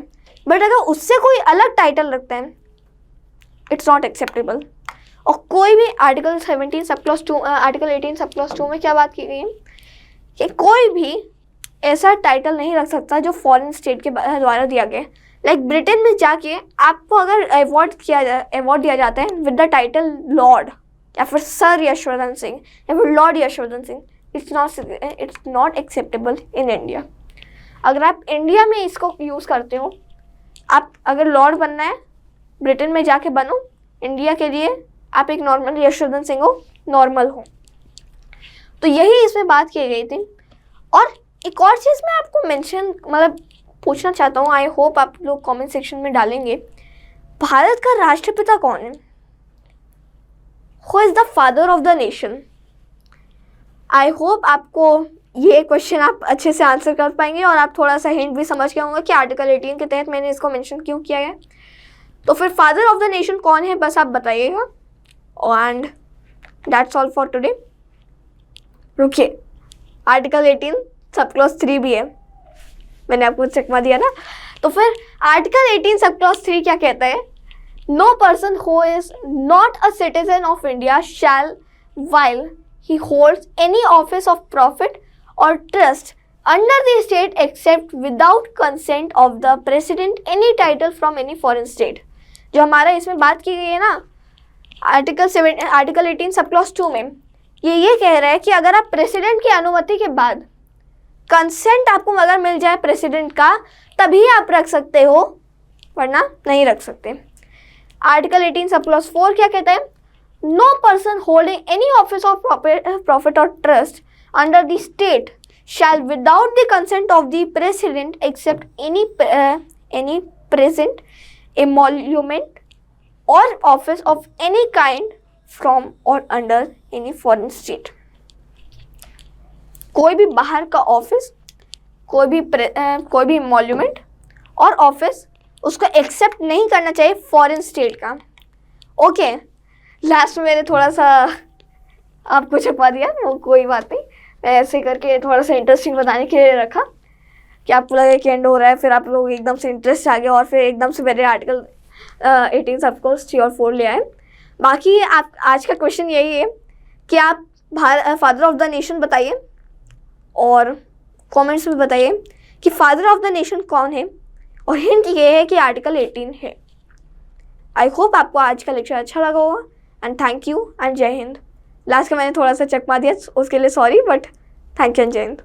बट अगर उससे कोई अलग टाइटल रखता है, इट्स नॉट एक्सेप्टेबल। और कोई भी article 17 sub clause 2, article 18 sub clause 2 में क्या बात की गई है कि कोई भी ऐसा टाइटल नहीं रख सकता जो फॉरेन स्टेट के द्वारा दिया गया है। लाइक ब्रिटेन में जाके आपको अगर अवार्ड दिया जाता है विद द टाइटल लॉर्ड या फिर सर यशवर्धन सिंह या फिर lord Yashvardhan Singh, it's not acceptable in India. अगर आप इंडिया में इसको यूज़ करते हो, आप अगर लॉर्ड बनना है ब्रिटेन में जाके बनो, इंडिया के लिए आप एक नॉर्मल यशवर्धन सिंह हो, नॉर्मल हो। तो यही इसमें बात की गई थी। और एक और चीज़ मैं आपको मेंशन मतलब पूछना चाहता हूँ, आई होप आप लोग कमेंट सेक्शन में डालेंगे, भारत का राष्ट्रपिता कौन है? Who is the father of the nation? I hope आपको ये क्वेश्चन आप अच्छे से आंसर कर पाएंगे और आप थोड़ा सा हिंट भी समझ के होंगे कि आर्टिकल 18 के तहत मैंने इसको मेंशन क्यों किया है। तो फिर फादर ऑफ द नेशन कौन है, बस आप बताइएगा। And that's all for today. रुकिए, आर्टिकल 18 सब क्लॉज 3 भी है, मैंने आपको चकमा दिया ना। तो फिर आर्टिकल 18 सब क्लॉज 3 क्या कहता है? No person who is not a citizen of India shall while he holds any office of profit or trust under the state except without consent of the president any title from any foreign state। जो हमारा इसमें बात की गई है ना article 18 sub clause 2 में, ये कह रहा है कि अगर आप प्रेसिडेंट की अनुमति के बाद कंसेंट आपको अगर मिल जाए प्रेसिडेंट का, तभी आप रख सकते हो, वरना नहीं रख सकते। आर्टिकल 18 सब क्लॉज 4 क्या कहता है? No person holding any office of profit or trust under the state shall, without the consent of the president, accept any present, emolument, or office of any kind from or under any foreign state। कोई भी बाहर का office, कोई भी emolument और office उसको accept नहीं करना चाहिए फॉरेन स्टेट का। ओके, लास्ट में मैंने थोड़ा सा आपको छपा दिया, वो कोई बात नहीं, मैं ऐसे करके थोड़ा सा इंटरेस्टिंग बताने के लिए रखा कि आपको लगे कि एंड हो रहा है, फिर आप लोग एकदम से इंटरेस्ट आ गया और फिर एकदम से मेरे आर्टिकल 18 सब क्लॉज 3 और 4 ले आए। बाकी आप आज का क्वेश्चन यही है कि आप फादर ऑफ द नेशन बताइए और कमेंट्स में बताइए कि फादर ऑफ द नेशन कौन है, और हिंट ये है कि आर्टिकल 18 है। आई होप आपको आज का लेक्चर अच्छा लगा होगा, एंड थैंक यू एंड जय हिंद। लास्ट का मैंने थोड़ा सा चकमा दिया, उसके लिए sorry, but thank you and जय हिंद।